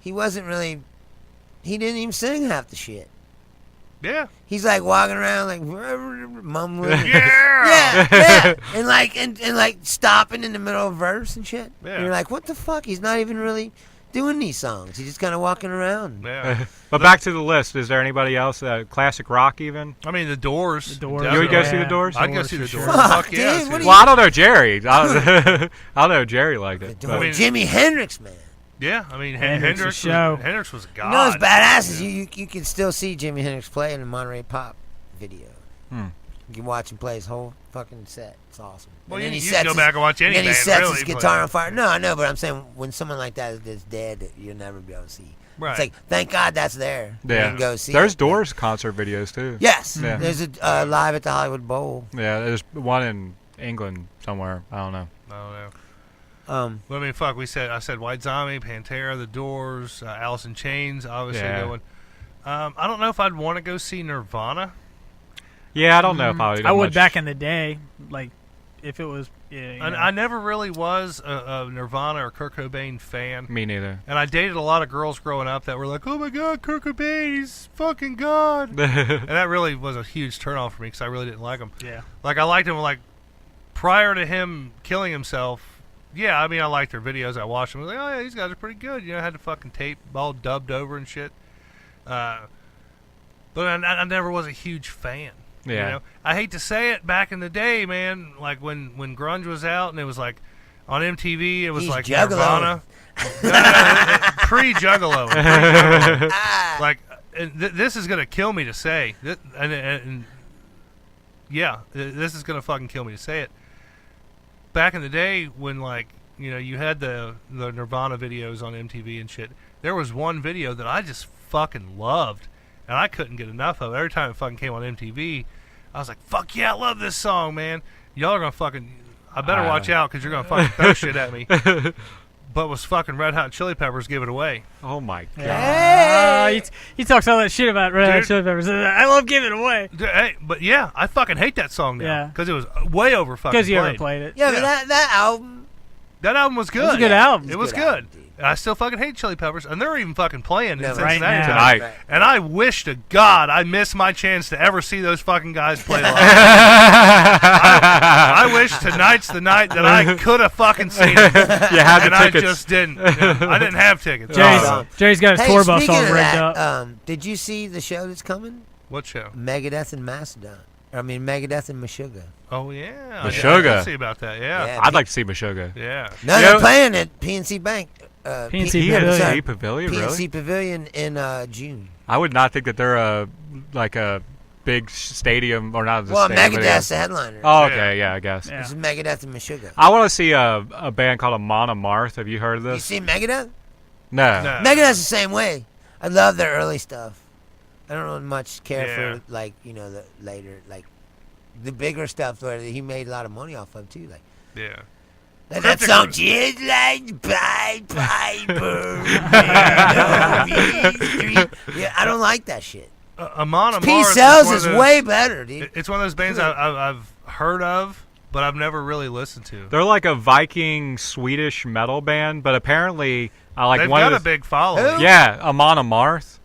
he didn't even sing half the shit. Yeah. He's like walking around like mumbling. Yeah. Yeah. And like stopping in the middle of a verse and shit. Yeah. And you're like, what the fuck? He's not even really doing these songs. He's just kind of walking around. Yeah. But back to the list. Is there anybody else? Classic rock, even? I mean, the Doors. The Doors. definitely. You would go Yeah. see the Doors? I'd go Doors see for the sure. Doors. Fuck, Fuck yeah. dude, see what the- do Well, I don't know Jerry. I don't know Jerry liked it. but- Jimi Hendrix, man. Yeah, I mean, Hendrix Hendrix show. Hendrix was God. You know, it's badass is you can still see Jimi Hendrix play in the Monterey Pop video. Hmm. You can watch him play his whole fucking set. It's awesome. Well, And you then he can sets go his- back and watch any then he band, sets really, his play. guitar on fire. No, I know, but I'm saying when someone like that is dead, that you'll never be able to see. Right. It's like, thank God that's there. You Yeah. can go see There's it. Doors concert videos, too. Yes. Yeah. There's a live at the Hollywood Bowl. Yeah, there's one in England somewhere. I don't know. I don't know. Um, Well, I mean, fuck. I said White Zombie, Pantera, The Doors, Alice in Chains. Obviously Yeah. going. I don't know if I'd want to go see Nirvana. Yeah, I don't know if I would. I would back in the day, like if it was. Yeah, you know. I never really was a Nirvana or Kurt Cobain fan. Me neither. And I dated a lot of girls growing up that were like, "Oh my God, Kurt Cobain, he's fucking God," and that really was a huge turnoff for me because I really didn't like him. Yeah. Like I liked him like prior to him killing himself. Yeah, I mean I liked their videos. I watched them. I was like, oh yeah, these guys are pretty good. You know, I had the fucking tape all dubbed over and shit. But I never was a huge fan. Yeah. You know? I hate to say it, back in the day, man, like when grunge was out and it was like on MTV, it was He's like Juggalo. Nirvana. Pre-Juggalo. Pre-Juggalo. Like, this is going to kill me to say. And yeah, this is going to fucking kill me to say it. Back in the day when, like, you know, you had the Nirvana videos on MTV and shit, there was one video that I just fucking loved, and I couldn't get enough of it. Every time it fucking came on MTV, I was like, fuck yeah, I love this song, man. Y'all are going to fucking... I better watch out because you're going to fucking throw shit at me. But was fucking Red Hot Chili Peppers Give It Away. Oh, my God. Hey! He talks all that shit about Red Hot Chili Peppers. I love Give It Away. Dude, hey, but yeah, I fucking hate that song now. Yeah. Because it was way over fucking Because you played. ever played it. Yeah, but that album. That album was good. It was a good album. It was Good good. album, dude. And I still fucking hate Chili Peppers, and they're even fucking playing in No, Cincinnati right now. Tonight. Right. And I wish to God I missed my chance to ever see those fucking guys play live. I wish tonight's the night that I could have fucking seen it. You had the And I tickets. just didn't. Yeah, I didn't have tickets. Jerry's got his Hey, tour bus speaking all of rigged that, up. did you see the show that's coming? What show? Megadeth and Mastodon. Megadeth and Meshuggah. Oh, yeah. Meshuggah. I did see about that, yeah. Yeah. I'd like to see Meshuggah. Yeah. No, You they're know- playing at PNC Bank. PNC sorry, Pavilion, PNC really? Pavilion in June. I would not think that they're a big stadium, or not. Well, stadium, but Megadeth's the headliner. Oh, okay, yeah, I guess. Yeah. This is Megadeth and Meshuggah. I want to see a band called Amon Amarth. Have you heard of You this? see Megadeth? No. No. Megadeth's the same way. I love their early stuff. I don't really much care Yeah. for, like, you know, the later, like, the bigger stuff where he made a lot of money off of, too. Like, Yeah. that Cryptic- song, just like Pied Piper. Yeah, I don't like that shit. Amon Amarth P is Cells one is of those- way better, dude. It's one of those bands I've heard of, but I've never really listened to. They're like a Viking Swedish metal band, but apparently, I like They've one got of a the, big following. Who? Yeah, Amon Amarth.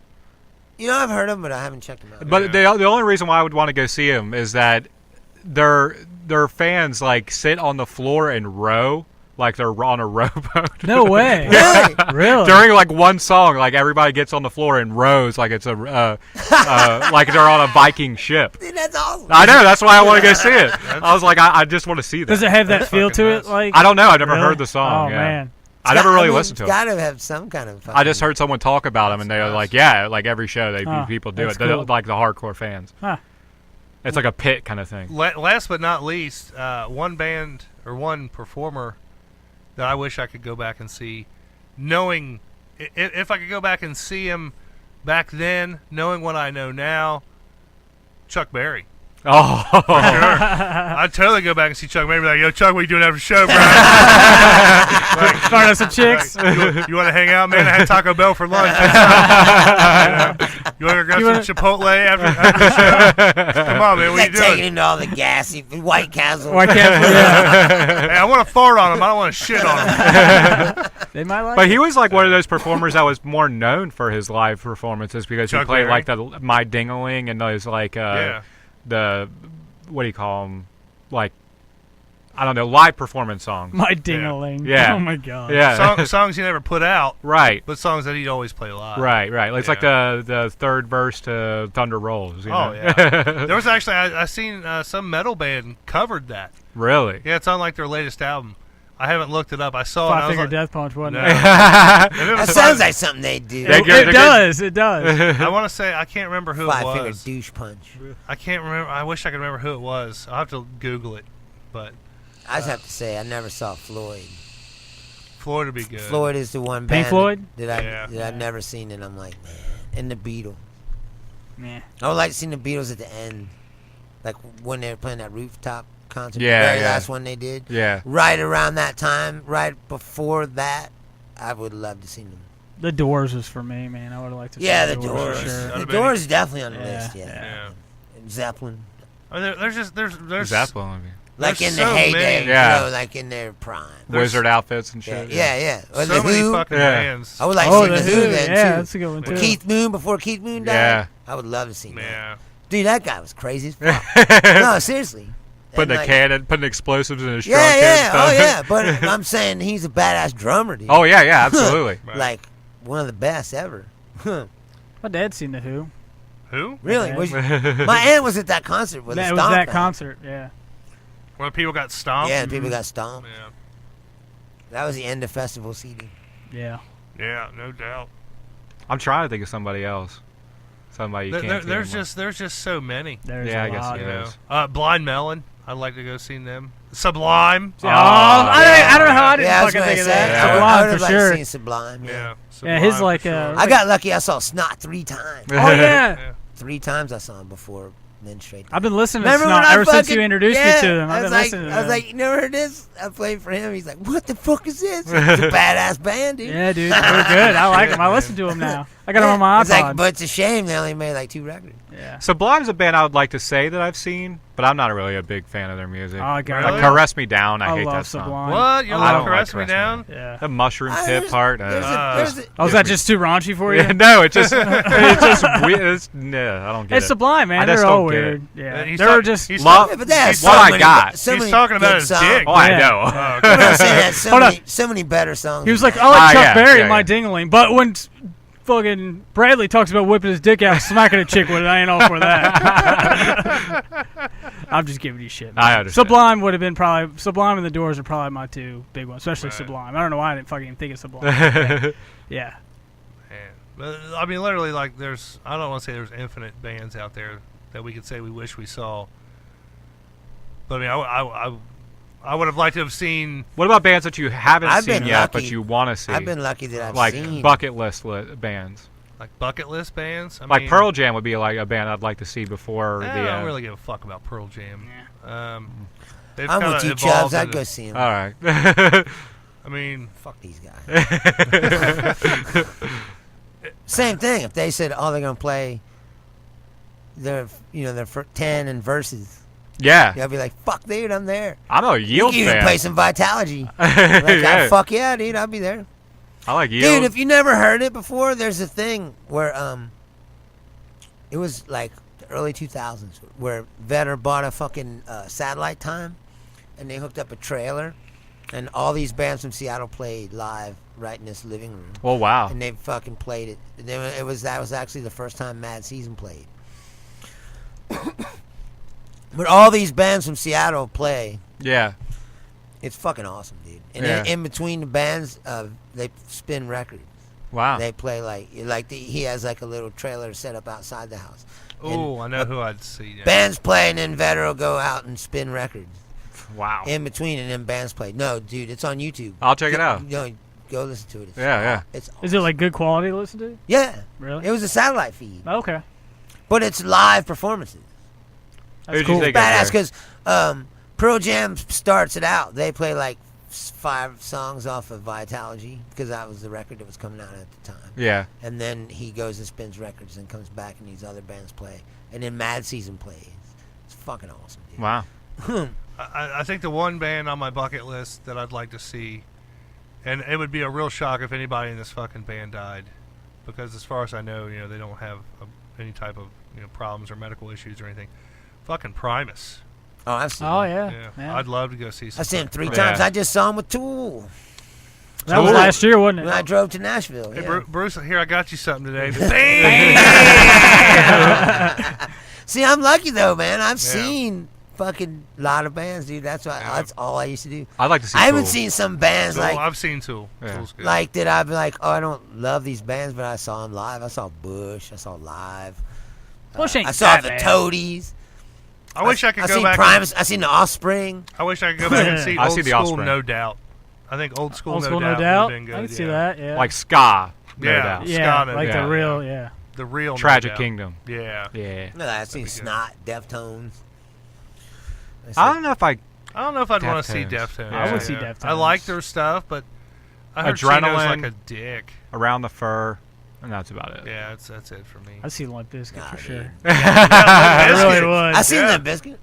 You know, I've heard them, but I haven't checked them out. But the only reason why I would want to go see them is that their fans like sit on the floor and row like they're on a rowboat. No way. Really? Really? During like one song, like everybody gets on the floor and rows like it's a like they're on a Viking ship. Dude, that's awesome. I know, that's why I want to go see it. I was like, I just want to see that. Does it have that That's feel fucking to nuts. it? Like I don't know. I've never really? heard the song. Oh yeah. man. I never really listened to It's it. got to have some kind of. I just heard someone talk about them, and they were like, "Yeah, like every show, people do that's it. They're cool. like the hardcore fans. Huh. It's like a pit kind of thing." Last but not least, one band or one performer that I wish I could go back and see, knowing if I could go back and see him back then, knowing what I know now, Chuck Berry. Oh, Sure. I'd totally go back and see Chuck Berry. Be like, yo, Chuck, what you doing after the show, bro? Start up some chicks. You want to hang out, man? I had Taco Bell for lunch. You want to grab some Chipotle after the show? Come on, man. What like you doing? taking into all the gassy White Castle. Why can't yeah. Hey, I want to fart on him. I don't want to shit on him. They might like but it. he was like one of those performers that was more known for his live performances because he Chuck played Berry? like the My Dingaling and those like Yeah. the what do you call them, like I don't know, live performance songs. My ding-a-ling. Yeah. Oh my god. Yeah, Songs he never put out, right. but songs that he'd always play live. Right. It's like the third verse to Thunder Rolls. You Oh, know? yeah. There was actually, I seen some metal band covered that. Really? Yeah, it's on like their latest album. I haven't looked it up. I saw it. Five and I was Finger like, Death Punch, wasn't No. it? If it That was sounds Five- like something they do. Yeah, It good. does. It does. I want to say I can't remember who Five it Finger was. Douche Punch. I can't remember. I wish I could remember who it was. I'll have to Google it. But I just have to say, I never saw Floyd. Floyd would be good. Floyd is the one Pink band Floyd? Yeah. that I've never seen, and I'm like, man. And the Beatles. Man. I would like to see the Beatles at the end, like when they were playing that rooftop concert. Yeah, the very yeah. last one they did. Yeah. Right around that time, right before that, I would love to see them. The Doors was for me, man. I would have liked to see Yeah, the the Doors. Doors. For sure. The That'd been- Doors is definitely on the Yeah, list. Yeah. Yeah. Zeppelin. I mean, there's Zeppelin. I mean. Like There's in the so heyday, many. Yeah. you know, like in their prime. Wizard outfits and Yeah, shit. yeah. Or so the many Who. fucking Yeah. bands. I would like Oh, to the see Who. the Who then Yeah, too. that's a good one too. With Keith Moon, before Keith Moon died. Yeah. I would love to see that. Yeah. Dude, that guy was crazy as fuck. No, seriously. Putting And a like- cannon, putting explosives in his trunk. Yeah, and yeah. stuff. Oh, yeah. But I'm saying he's a badass drummer, dude. Oh yeah, absolutely. Right. Like, one of the best ever. My dad's seen the Who. Who? Really? Yeah. My aunt was at that concert with That a was stomp that out. concert. Yeah. Where people got stomped? Yeah, and people got stomped. Yeah. That was the end of festival seating. Yeah. Yeah, no doubt. I'm trying to think of somebody else. Somebody you can't see There's just so many. There's Yeah, a I guess lot. it You is. know, Blind Melon. I'd like to go see them. Sublime. Oh, I don't know how I didn't Yeah, I was fucking gonna think of say, that. yeah. I would Sublime have for liked sure. seen Sublime. Yeah. Yeah. Yeah, his Sublime, like for sure. I got lucky. I saw Snot 3 times. Oh yeah. Yeah. 3 times I saw him before, then straight. I've been listening to Remember when Snot I ever since fucking- you introduced yeah, me to them. I've I been was like, listening to I was them. like, you never heard this? I played for him. He's like, what the fuck is this? It's a badass band, dude. Yeah, dude, they're good. I like them. I listen to them now. I got them on my It's like, iPod. but it's a shame they only made like 2 records. Yeah. Sublime's a band I would like to say that I've seen, but I'm not really a big fan of their music. Oh, I got Really? Like Caress Me Down, I hate love that song. Sublime. What? You I love don't Caress like Me Down? Yeah. The mushroom tip There's- part. there's a- Oh, is that just too raunchy for you? Yeah, no, it's just weird. I don't get It's it. Sublime, man. I just They're all don't get it. weird. Yeah. He's They're talk- just. he's Love- Yeah, but they have he's so what I many, got. So He's many talking about good his songs. dick. Oh, I Yeah. know. Oh, I'm okay. not saying that so Hold many, on. so many better songs. He was than like, that. I like Ah, Chuck yeah, Berry yeah, and my yeah. dingling, but when fucking Bradley talks about whipping his dick out, smacking a chick with it, I ain't all for that. I'm just giving you shit. Man. I understand. Sublime would have been probably Sublime and the Doors are probably my 2 big ones, especially Right. Sublime. I don't know why I didn't fucking think of Sublime. Yeah. Man. But, I mean, literally, like, I don't want to say there's infinite bands out there that we could say we wish we saw. But, I mean, I would have liked to have seen. What about bands that you haven't I've seen been yet, but lucky. you want to see? I've been lucky that I've like seen. bucket list bands. Like bucket list bands? I Like mean, Pearl Jam would be like a band I'd like to see before I the. don't really give a fuck about Pearl Jam. They've I'm kinda with you, evolved Chubbs. I'd into- go see him. All right. I mean, Fuck these guys. Same thing. If they said, "Oh, they're gonna play their 10 and verses," yeah. I'd be like, "Fuck, dude, I'm there." I'm a You Yield can even fan. play some Vitalogy. Like, Yeah. fuck yeah, dude, I'll be there. I like Yield. Dude, if you never heard it before, there's a thing where it was like the early 2000s where Vedder bought a fucking satellite time, and they hooked up a trailer, and all these bands from Seattle played live right in this living room, Oh wow. and they fucking played it. And then that was actually the first time Mad Season played. But all these bands from Seattle play. Yeah. It's fucking awesome, dude. And Yeah. in between the bands, they spin records. Wow. They play he has like a little trailer set up outside the house. oh, I know who I'd see. Yeah. Bands play, and then Vedder will go out and spin records Wow. in between, and then bands play. No, dude, it's on YouTube. I'll check it out. No, go listen to it. It's Yeah. It's Is it like good quality to listen to? yeah. Really? It was a satellite feed, Okay. but it's live performances. That's Who'd you cool. think Badass of there? because Pearl Jam starts it out. They play like 5 songs off of Vitalogy because that was the record that was coming out at the time. Yeah. And then he goes and spins records and comes back and these other bands play. And then Mad Season plays. It's fucking awesome, dude. Wow. I think the one band on my bucket list that I'd like to see, and it would be a real shock if anybody in this fucking band died, because as far as I know, they don't have any type of problems or medical issues or anything. Fucking Primus. Oh, I've seen Oh him. yeah. Man. I'd love to go see. I've seen him 3 Primus. times. Yeah. I just saw him with Tool That was Cool. last year, wasn't when I it? drove to Nashville. Hey, Yeah. Bruce, here I got you something today. See, I'm lucky though, man. I've Yeah. seen fucking lot of bands, dude. That's all I used to do. I'd like to see. I haven't Tool. seen some bands Tool, like I've seen Tool. Yeah. Tool's good. that I've been like, oh, I don't love these bands, but I saw them live. I saw Bush. I saw Live. Bush ain't I saw that the bad. Toadies. I wish I could I go seen back. Primus. I seen the Offspring. I wish I could go back and see I Old see the School, Offspring. No Doubt. I think Old School, Old No school, Doubt. no doubt. Would've been good, I can see yeah. that. Yeah. Like ska. No Yeah. doubt. yeah, Ska, like yeah. the real. Yeah. The real No Tragic Doubt. Kingdom. Yeah. Yeah. No, I seen be good. Snot, Deftones. I don't know if I. I don't know if I'd want to see Deftones. Deftones. I would see Deftones. I like their stuff, but I heard Chino's Adrenaline. like a dick. Around the Fur, and that's about it. Yeah, that's it for me. I see Limp Bizkit Nah, for dude. sure. I I really would. I seen Yeah. Limp Bizkit.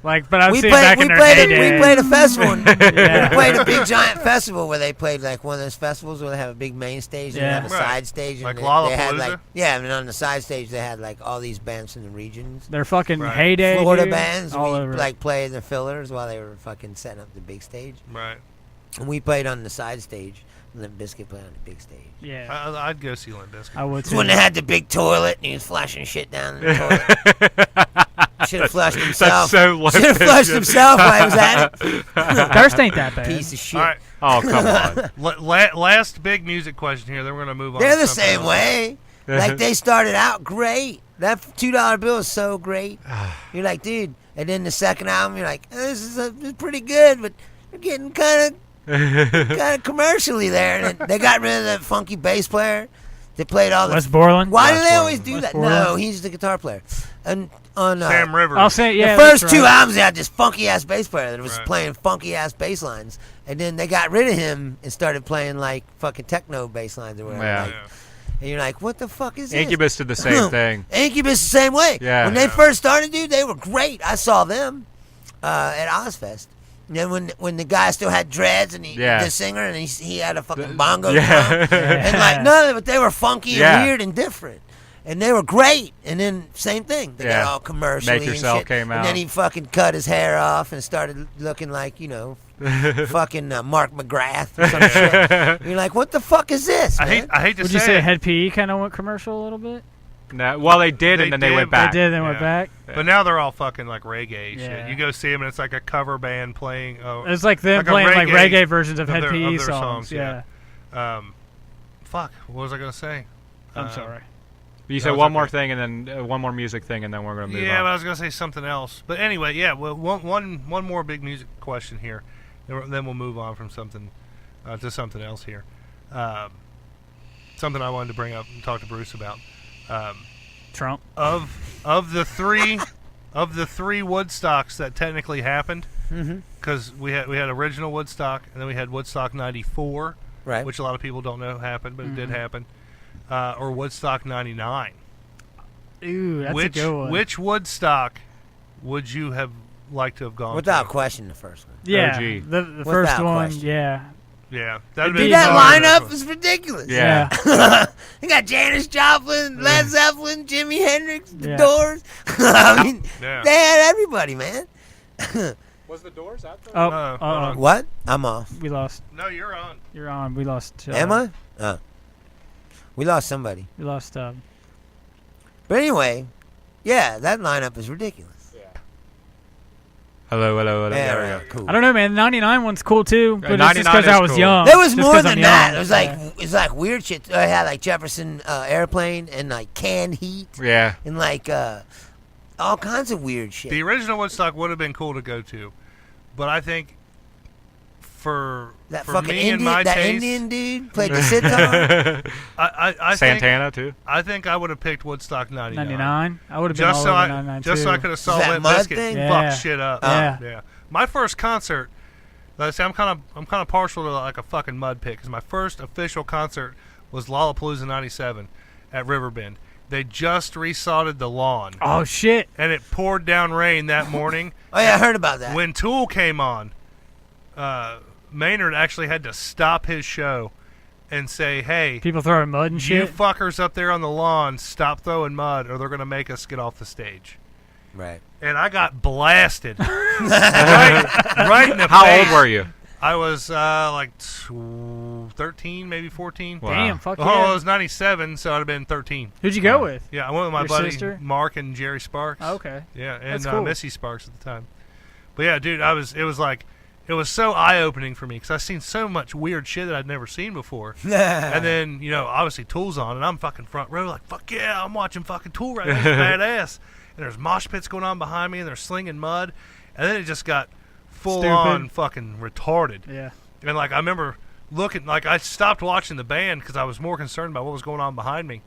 Like, but I've We seen played. back We in their played. heyday. We played a festival. Yeah. We played a big giant festival where they played like one of those festivals where they have a big main stage and Yeah. they have a Right. side stage. And Like they had Lollapalooza? like and on the side stage they had like all these bands from the regions. Their fucking Right. heyday. Florida dude, bands. all We over. like played in the fillers while they were fucking setting up the big stage. Right. And we played on the side stage. Limp Bizkit played on the big stage. Yeah, I'd go see Limp Bizkit. I would It's too. when they had the big toilet and he was flushing shit down the toilet. Should have flushed himself. That's so Limp Should have flushed Bizkit. himself while he was at it. Thirst ain't that bad. Piece of shit. All right. Oh, come on. Last big music question here. Then we're gonna move on. They're to the something same else. way. Like they started out great. That $2 bill is so great. You're like, dude. And then the second album, you're like, this is pretty good, but you're getting kind of commercially there. And then they got rid of the funky bass player. They played all the. Wes Borland. Why do Wes they always Borland. do Wes that? Borland. No, he's the guitar player. And on Sam Rivers. I'll say yeah. the first that's two right. albums, they had this funky ass bass player that was Right. playing funky ass bass lines, and then they got rid of him and started playing like fucking techno bass lines or whatever. Yeah. Like, and you're like, what the fuck is this? Incubus did the same thing. Incubus the same way. Yeah. When they first started, dude, they were great. I saw them at Ozfest. And then when the guy still had dreads and Yeah. the singer and he had a fucking bongo Yeah. drum. And like no, but they were funky Yeah. and weird and different. And they were great. And then same thing. They Yeah. got all commercially Make Yourself and shit. came And out. then he fucking cut his hair off and started looking like, fucking Mark McGrath or some shit. You're like, what the fuck is this, man? I hate to Would say you say it, Head PE kind of went commercial a little bit? No, well, they did, They and then they did, went but back. They did, then went Yeah. back. but now they're all fucking like reggae Yeah. shit. You go see them and it's like a cover band playing. It's like them Like a playing like reggae reggae versions of of Head their- PE of their songs. songs, Yeah. Fuck. What was I gonna say? I'm sorry. You No, said it's one more okay. thing, and then one more music thing, and then we're gonna move Yeah, on. but I was gonna say something else. But anyway, yeah. Well, one more big music question here, then we'll move on from something to something else here. Something I wanted to bring up and talk to Bruce about. Trump. Of the three Woodstocks that technically happened, because we had original Woodstock and then we had Woodstock '94, Right. which a lot of people don't know happened, but it did happen, or Woodstock '99. Ooh, that's a Which good one. which Woodstock would you have liked to have gone Without to? question, the first one. Yeah, OG. the Without first one. question. Yeah. Yeah, that'd Dude, Dude, that Probably lineup is ridiculous. Yeah. You got Janis Joplin, Led Zeppelin, Jimi Hendrix, The Yeah. Doors. I mean, Yeah. they had everybody, man. Was the Doors out there? Oh, hold uh-oh. on. What? I'm off. We lost. No, you're on. You're on. We lost. Am I? We lost somebody. We lost. But anyway, yeah, that lineup is ridiculous. Hello. Yeah, There we right, go. cool. I don't know, man. The '99 one's cool too, but it's just 99 because I is was cool. young. There was Just more 'cause than I'm that. young. It was like it's like weird shit. I had like Jefferson Airplane and like Canned Heat Yeah. and like all kinds of weird shit. The original Woodstock would have been cool to go to, but I think for That for fucking me and Indian, my that taste, Indian dude played the sitar. I Santana too. I think I would have picked Woodstock '99. 99. I would have been Just all so over I 99 just too. so I could have saw Is that Limp mud Bizkit thing? Yeah. fuck shit up. Yeah. My first concert. Like I say, I'm kind of partial to like a fucking mud pit because my first official concert was Lollapalooza '97 at Riverbend. They just resodded the lawn, Oh shit! and it poured down rain that morning. Oh yeah, I heard about that. When Tool came on, Maynard actually had to stop his show and say, "Hey, People throwing mud and you shit. fuckers up there on the lawn, stop throwing mud, or they're gonna make us get off the stage." Right. And I got blasted right in the How face. old were you? I was like 13, maybe 14. Wow. Damn, fuck Oh, yeah. I was 97, so I'd have been 13. Who'd you go with? Yeah, I went with my Your buddy sister? Mark and Jerry Sparks. Oh, okay. Yeah, and That's cool. Missy Sparks at the time. But yeah, dude, it was so eye-opening for me because I've seen so much weird shit that I'd never seen before. And then, obviously Tool's on, and I'm fucking front row like, fuck yeah, I'm watching fucking Tool right now. It's badass. And there's mosh pits going on behind me, and they're slinging mud. And then it just got full-on fucking retarded. Yeah. And, like, I remember looking, like, I stopped watching the band because I was more concerned about what was going on behind me.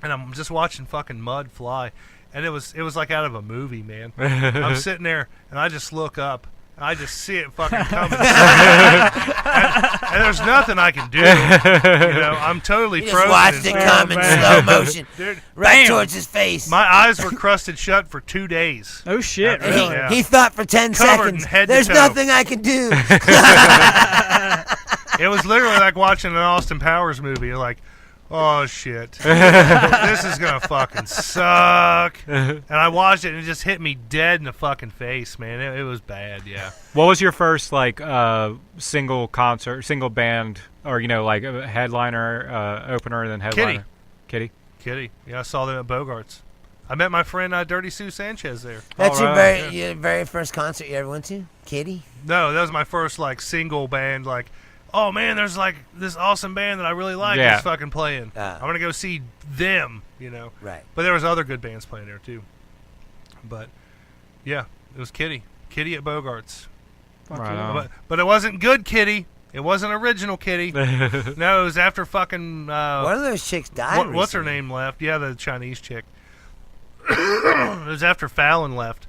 And I'm just watching fucking mud fly. And it was like out of a movie, man. I'm sitting there, and I just look up, and I just see it fucking coming. and there's nothing I can do. I'm totally He frozen. just watched it come in slow motion, Dude, right Bam. towards his face. my eyes were crusted shut for 2 days. Oh shit! And And Really? Yeah. he thought for 10 Covered in seconds, head to there's toe. nothing I can do. It was literally like watching an Austin Powers movie. You're like, oh shit, this is gonna fucking suck. And I watched it and it just hit me dead in the fucking face, man. It was bad, yeah. What was your first like single concert, single band, or like a headliner, opener, and then headliner? Kitty. Yeah, I saw them at Bogart's. I met my friend Dirty Sue Sanchez there. That's your very first concert you ever went to? Kitty? No, that was my first like single band. Like, oh man, there's like this awesome band that I really like that's fucking playing. I'm gonna go see them. Right. But there was other good bands playing there too. But yeah, it was Kitty at Bogart's. Right. But it wasn't good Kitty. It wasn't original Kitty. No, it was after fucking. One of those chicks died. What's her name left? Yeah, the Chinese chick. It was after Fallon left.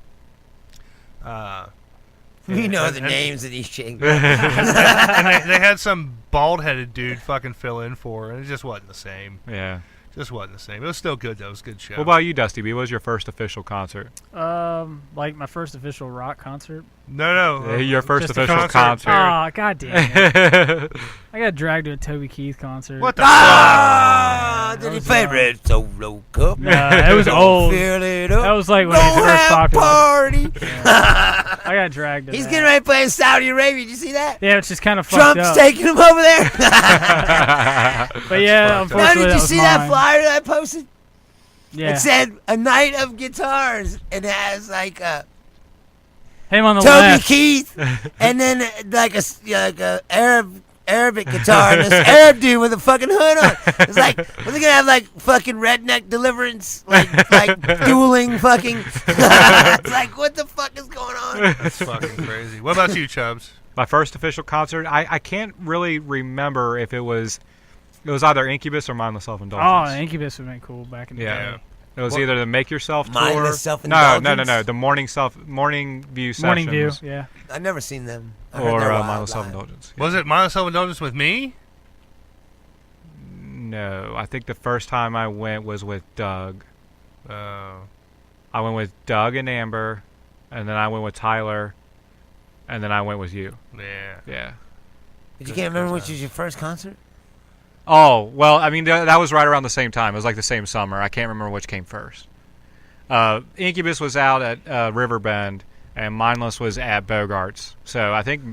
We know the names of these chicks. and they had some bald-headed dude fucking fill in for her, and it just wasn't the same. Yeah. Just wasn't the same. It was still good, though. It was a good show. What about you, Dusty B? What was your first official concert? Like my first official rock concert. No. Your first just a official concert. Oh, god damn it. I got dragged to a Toby Keith concert. What the fuck? Did he play Red Solo Cup? No, it was old. Fill it up. That was like when he was Go first have popular. party. I got dragged to He's that. getting ready to play in Saudi Arabia. Did you see that? Yeah, it's just kind of fucked Trump's up. taking him over there. But yeah, Now, unfortunately, Now, did that you was see that mine. flyer that I posted? Yeah. It said a night of guitars, and it has like a Him on the Toby left. Keith, and then like a Arabic guitar, and this Arab dude with a fucking hood on. It's like, we're gonna have like fucking redneck deliverance, like dueling fucking. It's like, what the fuck is going on? That's fucking crazy. What about you, Chubbs? My first official concert, I can't really remember if it was either Incubus or Mindless Oh, Self-Indulgence. Incubus would have been cool back in the Yeah. day. It was either the Make Yourself tour. Mindless No. Self-Indulgence? The Morning View sessions. Morning View, yeah. I've never seen them. I heard Or they're wild Mindless live. Self-Indulgence. Was it Mindless Self-Indulgence with me? No, I think the first time I went was with Doug. Oh. I went with Doug and Amber, and then I went with Tyler, and then I went with you. Yeah. Yeah. But you can't remember which was your first concert? Oh, well, I mean, that was right around the same time. It was like the same summer. I can't remember which came first. Incubus was out at Riverbend, and Mindless was at Bogart's. So I think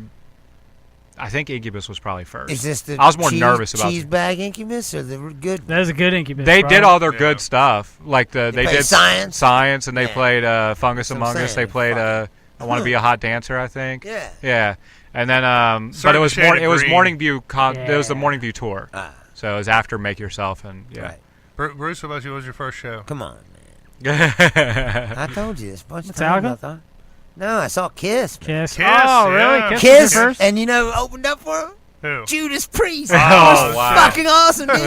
Incubus was probably first. Is this the I was more nervous about cheese bag Incubus or the good? That was a good Incubus. They probably. did all their Yeah. good stuff. Like they played did Science? and they Yeah. played Fungus That's what I'm Among Us. They saying. played I Want to Be a Hot Dancer, I think. Yeah. Yeah. And then but Certain it was Shade of it was Green. Morning View it was the Yeah. Morning View tour. So it was after Make Yourself and yeah. Right. Bruce, what about you? What was your first show? Come on, man. I told you this a bunch of times. Metallica? I thought. No, I saw Kiss. Kiss. Kiss, Oh, really? yeah. Kiss, Kiss, was your first? and you know who opened up for him? Who? Judas Priest. Oh, It was wow. fucking awesome, dude.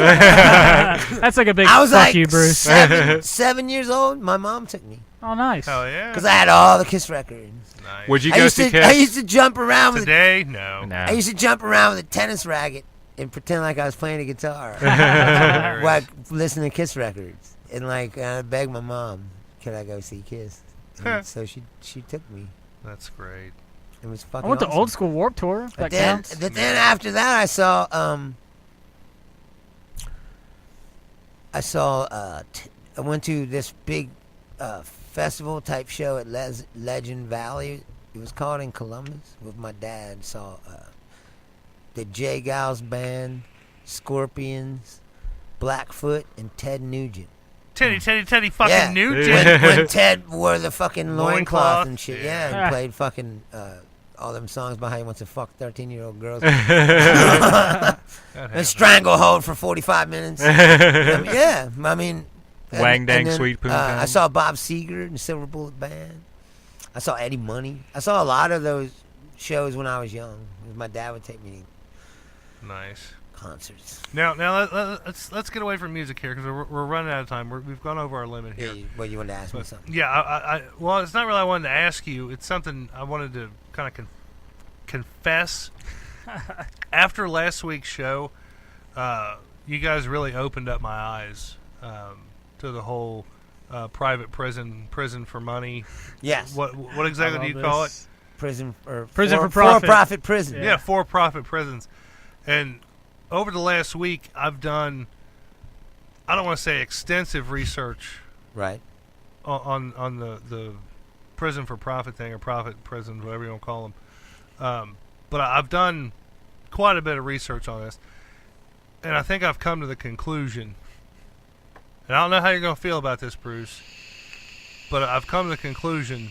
That's like a big I was fuck like you, Bruce. 7 years old. My mom took me Oh, nice. Hell yeah. because I had all the Kiss records. Nice. Would you I go used see to Kiss? I used to jump around with Today? No. No. I used to jump around with a tennis racket and pretend like I was playing a guitar Hilarious. while listening to Kiss records, and like beg my mom, "Can I go see Kiss?" And so she took me. That's great. It was fucking. I went to awesome. Old School Warp Tour. That But then, counts. after that, I saw I went to this big festival type show at Legend Valley. It was called in Columbus with my dad. Saw the J Gals band, Scorpions, Blackfoot, and Ted Nugent. Teddy fucking Yeah. Nugent. When Ted wore the fucking loincloth Loincloth? and shit. Yeah. Yeah, and played fucking all them songs about how he wants to fuck 13-year-old girls. That And happened. stranglehold for 45 minutes. Yeah, I mean. Wang Dang then, Sweet Poon I Town. saw Bob Seger and the Silver Bullet Band. I saw Eddie Money. I saw a lot of those shows when I was young. My dad would take me Nice. to concerts. Now let's get away from music here because we're running out of time. We've gone over our limit here. Yeah, well, you wanted to ask me something. Yeah, well, it's not really I wanted to ask you. It's something I wanted to kind of confess. After last week's show, you guys really opened up my eyes to the whole private prison for money. Yes. What exactly do you call it? Prison for profit. For-profit prison. Yeah. Yeah, for-profit prisons. And over the last week, I've done I don't want to say extensive research Right. on the prison for profit thing, or profit prisons, whatever you want to call them. But I've done quite a bit of research on this, and I think I've come to the conclusion, and I don't know how you're going to feel about this, Bruce, but I've come to the conclusion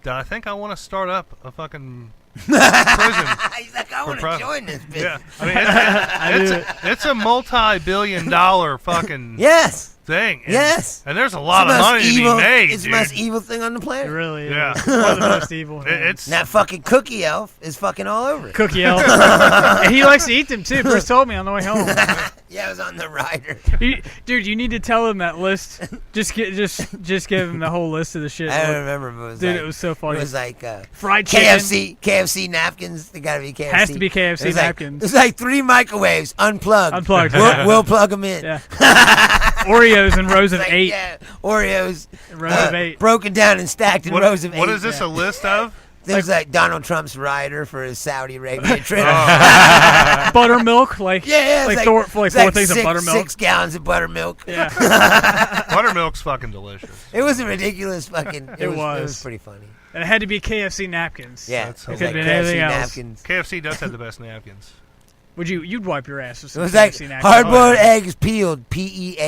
that I think I want to start up a fucking prison. He's like, I want to profit. join this business. Yeah, I mean, it's a multi-billion-dollar fucking Yes. thing. And, Yes. and there's a lot of money to be made. It's dude. the most evil thing on the It planet. really is. Yeah. One of the most evil things. It's And that fucking cookie elf is fucking all over it. Cookie elf. And he likes to eat them too. Bruce told me on the way home. Yeah, it was on the rider. Dude, you need to tell him that list. Just give him the whole list of the shit. I don't remember, but it was Dude, like, it was so funny. It was like Fried chicken. KFC napkins. They gotta be KFC. Has to be KFC It was napkins. It's like 3 microwaves unplugged. Unplugged. We'll plug them in. Yeah. Oreos in rows of Like, 8. Yeah, Oreos. Rows of 8. Broken down and stacked in rows of 8. What is this a list of? There's like Donald Trump's rider for his Saudi Arabia trip. Buttermilk, like Yeah, like it's four it's things of six, buttermilk. 6 gallons of buttermilk. Yeah. Buttermilk's fucking delicious. It was a ridiculous fucking. It was. was pretty funny. And it had to be KFC napkins. Yeah, That's it was hilarious. like Could've been anything KFC else. napkins. KFC does have the best napkins. You'd wipe your ass with It some was like KFC napkins. hard-boiled eggs peeled, Pealed.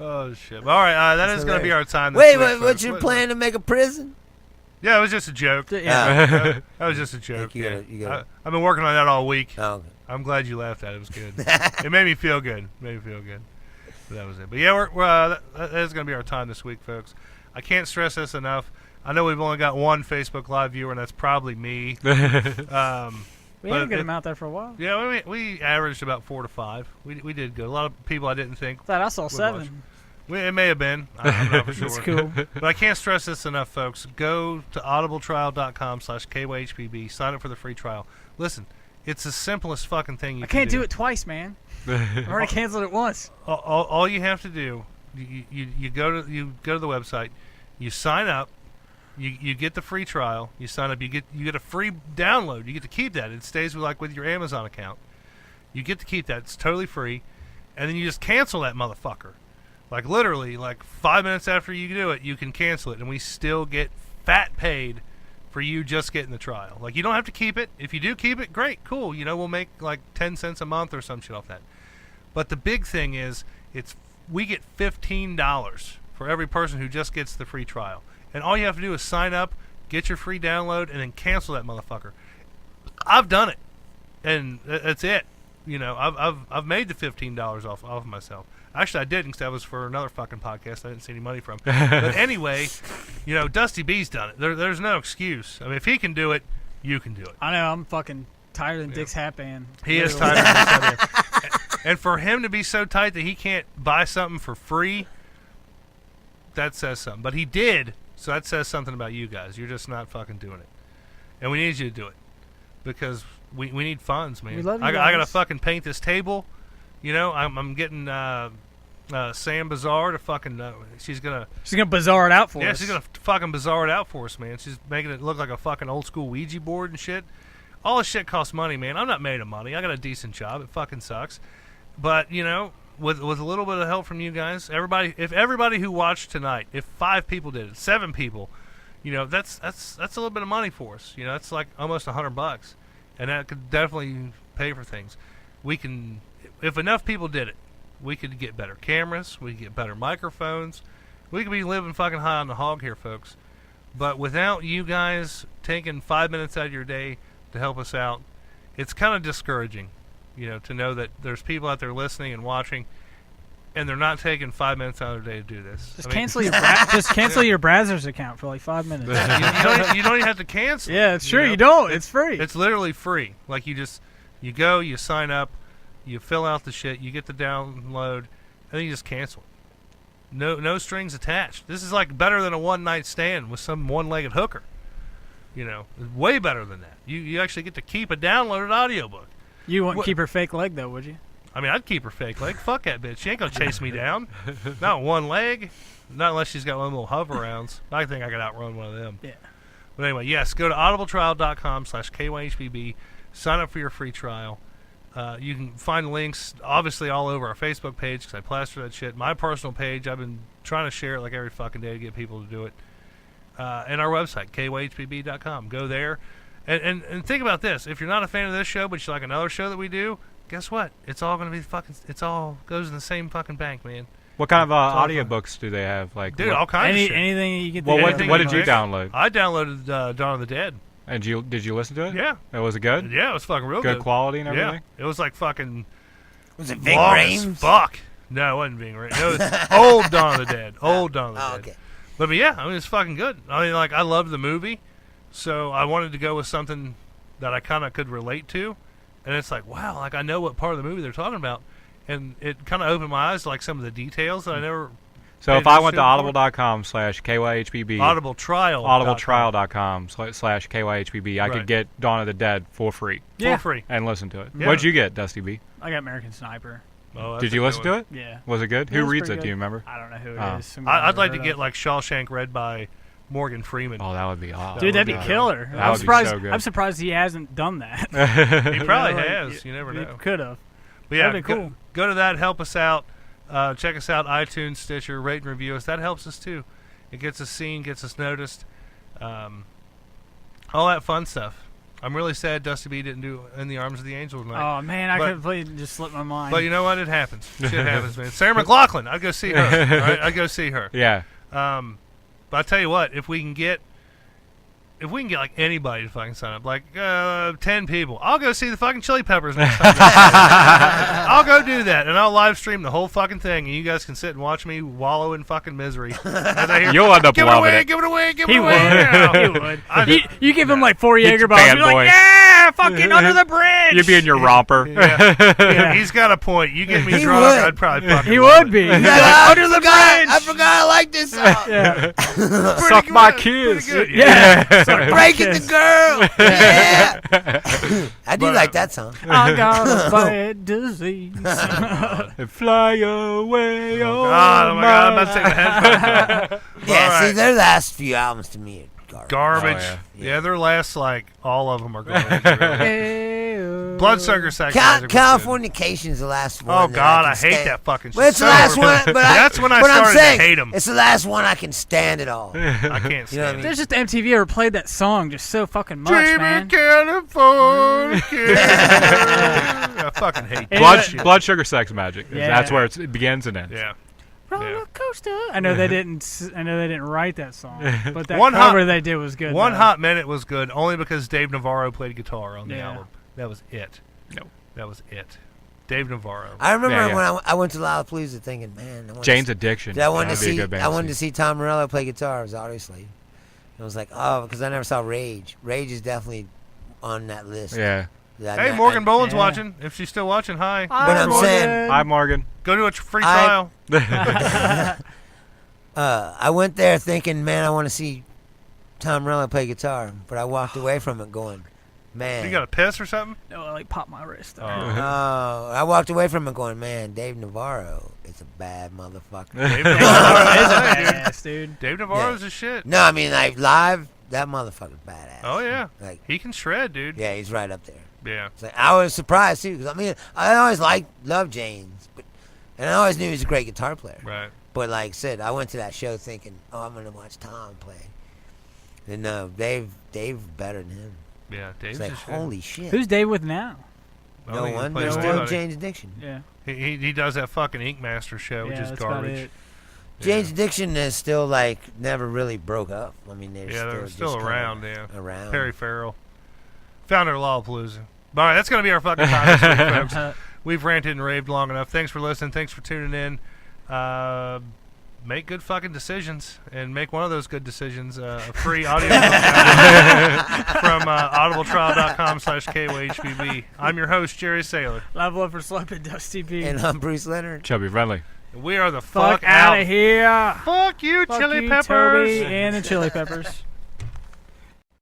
Oh shit! All right, that is going to be our time. This Wait, week, what's folks. your plan to make a prison? Yeah, it was just a joke. Yeah. That was just a joke. You gotta- Yeah. I've been working on that all week. Oh, I'm glad you laughed at it. It was good. It made me feel good. But that was it. But yeah, that is going to be our time this week, folks. I can't stress this enough. I know we've only got one Facebook Live viewer, and that's probably me. We But had a good amount there for a while. Yeah, we averaged about 4 to 5. We did good. A lot of people I didn't think. Thought I saw would 7. watch. It may have been. I'm not for sure. That's cool. But I can't stress this enough, folks. Go to audibletrial.com/KYHBB. Sign up for the free trial. Listen, it's the simplest fucking thing you I can can't do it twice, man. I've already canceled it once. All you have to do, you go to the website, you sign up, you get the free trial, you sign up, you get a free download. You get to keep that. It stays with your Amazon account. You get to keep that. It's totally free, and then you just cancel that motherfucker. Like literally, like 5 minutes after you do it, you can cancel it, and we still get fat paid for you just getting the trial. Like you don't have to keep it. If you do keep it, great, cool. We'll make like 10 cents a month or some shit off that. But the big thing is, we get $15 for every person who just gets the free trial, and all you have to do is sign up, get your free download, and then cancel that motherfucker. I've done it, and that's it. I've made the $15 off of myself. Actually, I didn't, because that was for another fucking podcast I didn't see any money from. But anyway, Dusty B's done it. There's no excuse. I mean, if he can do it, you can do it. I know. I'm fucking tighter than Dick's hat band. He is Literally. tighter than Dick's hat band. And for him to be so tight that he can't buy something for free, that says something. But he did, so that says something about you guys. You're just not fucking doing it. And we need you to do it. Because we need funds, man. We love you I got to guys. fucking paint this table. I'm getting Sam Bazaar to fucking. She's gonna bazaar it out for Yeah, us. she's gonna fucking bazaar it out for us, man. She's making it look like a fucking old school Ouija board and shit. All this shit costs money, man. I'm not made of money. I got a decent job. It fucking sucks. But with a little bit of help from you guys, if everybody who watched tonight, if 5 people did it, 7 people, that's a little bit of money for us. That's like almost $100, and that could definitely pay for things. We can, if enough people did it, we could get better cameras. We could get better microphones. We could be living fucking high on the hog here, folks. But without you guys taking 5 minutes out of your day to help us out, it's kind of discouraging, to know that there's people out there listening and watching, and they're not taking 5 minutes out of their day to do this. Just cancel your your Brazzers account for like 5 minutes. You don't even have to cancel. Yeah, it's true. You don't. It's free. It's literally free. Like you go, you sign up, you fill out the shit, you get the download, and then you just cancel it. No strings attached. This is like better than a one-night stand with some one-legged hooker. Way better than that. You actually get to keep a downloaded audiobook. You wouldn't keep her fake leg though, would you? I mean, I'd keep her fake leg. Fuck that bitch. She ain't gonna chase me down. Not one leg. Not unless she's got one of those hover rounds. I think I could outrun one of them. Yeah. But anyway, yes, go to audibletrial.com/KYHBB. Sign up for your free trial. You can find links, obviously, all over our Facebook page because I plaster that shit. My personal page, I've been trying to share it like every fucking day to get people to do it. And our website, KYHBB.com. Go there. And think about this. If you're not a fan of this show, but you like another show that we do, guess what? It's all going to be it's all goes in the same fucking bank, man. What kind of audiobooks do they have? Like, dude, all kinds of shit. Anything you can Well, think what did you download? I downloaded Dawn of the Dead. And did you listen to it? Yeah. Was it good? Yeah, it was fucking real good. Good quality and everything? Yeah. It was like fucking Was it Ving long Rhames? as fuck. No, it wasn't Ving Rhames. It was old Dawn of the Dead. Old Dawn of the Dead. Okay. But yeah, I mean, it's fucking good. I mean, like, I loved the movie, so I wanted to go with something that I kind of could relate to. And it's like, wow, like, I know what part of the movie they're talking about. And it kind of opened my eyes to, like, some of the details that I never... So if I went to audible.com/KYHBB, audibletrial.com/KYHBB, I could get Dawn of the Dead for free. For free. And listen to it. Yeah. What'd you get, Dusty B? I got American Sniper. Oh, that's Did a you good listen to one. it? Yeah. Was it good? Yeah, Who it's reads pretty it? Do you good. remember? I don't know who Oh. it is. Somebody I'd like I've to heard get, of. like, Shawshank read by Morgan Freeman. Oh, that would be awesome. Dude, that'd be would be killer. That I'm would be surprised. so good. I'm surprised he hasn't done that. He probably Like, has. You never know. Could have. But yeah, That'd be cool. Go to that. Help us out. Check us out. iTunes, Stitcher. Rate and review us. That helps us too. It gets us seen, gets us noticed. All that fun stuff. I'm really sad Dusty B didn't do In the Arms of the Angel tonight. Oh man, I completely just slipped my mind. But you know what? It happens. Shit happens, man. Sarah McLachlan. I'd go see her. All right? I'd go see her. Yeah. But I tell you what, if we can get like anybody to fucking sign up, like 10 people, I'll go see the fucking Chili Peppers next time. I'll go do that, and I'll live stream the whole fucking thing, and you guys can sit and watch me wallow in fucking misery. As I hear, You'll end up give it loving away, it. give it away, give he it would. away. He would. You give him like 4 Jaeger bombs. bad You're boy. like, yeah, fucking under the bridge. You'd be in your romper. Yeah, he's got a point. You get me He drunk, would. I'd probably fucking He love would it. be. He'd be Yeah, like, I under the bridge. I forgot I like this song. Yeah. Suck Pretty my good, kids. pretty good, Yeah. Breaking the girl. Yeah. I do But, like that song. I got a bad disease. And fly away. Oh my God, I'm about to take the headphones off. Yeah, All see, right. their last few albums to me are garbage. Garbage. Oh, yeah, their last, like, all of them are garbage. Really. Bloodsucker Sacrifice. Californication's the last one. Oh, that God, I can hate stand. that fucking shit. Well, it's the So last one, repetitive. but That's when I but I'm started saying, to hate them. It's the last one I can stand at all. I can't You know what I stand mean? it. There's just MTV ever played that song just so fucking much, Dream in man. California. I fucking hate that shit. Blood Sugar Sex Magic. Yeah. That's where it begins and ends. Yeah. Roller coaster. I know they didn't write that song, but that One cover hot- they did was good. One though. hot minute was good only because Dave Navarro played guitar on the Yeah. album. That was it. No. That was it. Dave Navarro. I remember Yeah, yeah. when I went to Lollapalooza thinking, man, I wanted Jane's to, Addiction. I wanted to That'd be a see good band I wanted to see Tom Morello play guitar. It was Audioslave. I was like, oh, because I never saw Rage. Rage is definitely on that list. Yeah. Hey, Morgan Boland's yeah. watching. If she's still watching, hi. But I'm saying- Hi, Morgan. Go to a free I- trial. I went there thinking, man, I want to see Tom Morello play guitar, but I walked away from it going, man. You got to piss or something? No, I like pop my wrist. Oh. I walked away from it going, man, Dave Navarro is a bad motherfucker. Dave Navarro Navarro is a is dude. badass, dude. Dave Navarro's a shit. No, I mean, like, live, that motherfucker's badass. Oh, yeah. Like, He can shred, dude. yeah, he's right up there. Yeah. It's like, I was surprised, too, because, I mean, I always loved James, and I always knew he was a great guitar player. Right. But like I said, I went to that show thinking, oh, I'm going to watch Tom play. And no, Dave better than him. Yeah, Dave's It's like, a shit. holy shit. Who's Dave with now? I No think he one. plays No Steel one. Honey. Jane's Addiction. Yeah. He does that fucking Ink Master show, which Yeah, is that's about garbage. it. Jane's Addiction is still like never really broke up. I mean, they're Yeah, they're still just around, kinda yeah. Around. Perry Farrell. Founder of Lollapalooza. All right, that's going to be our fucking time this week, folks. We've ranted and raved long enough. Thanks for listening. Thanks for tuning in. Make good fucking decisions, and make one of those good decisions a free audio from audibletrial.com/KYHBB. I'm your host, Jerry Saylor. Level up for Sloping Dusty B. And I'm Bruce Leonard. Chubby Friendly. We are the Fuck fuck out of here. Fuck you, Fuck Chili you, Peppers. Toby and the Chili Peppers.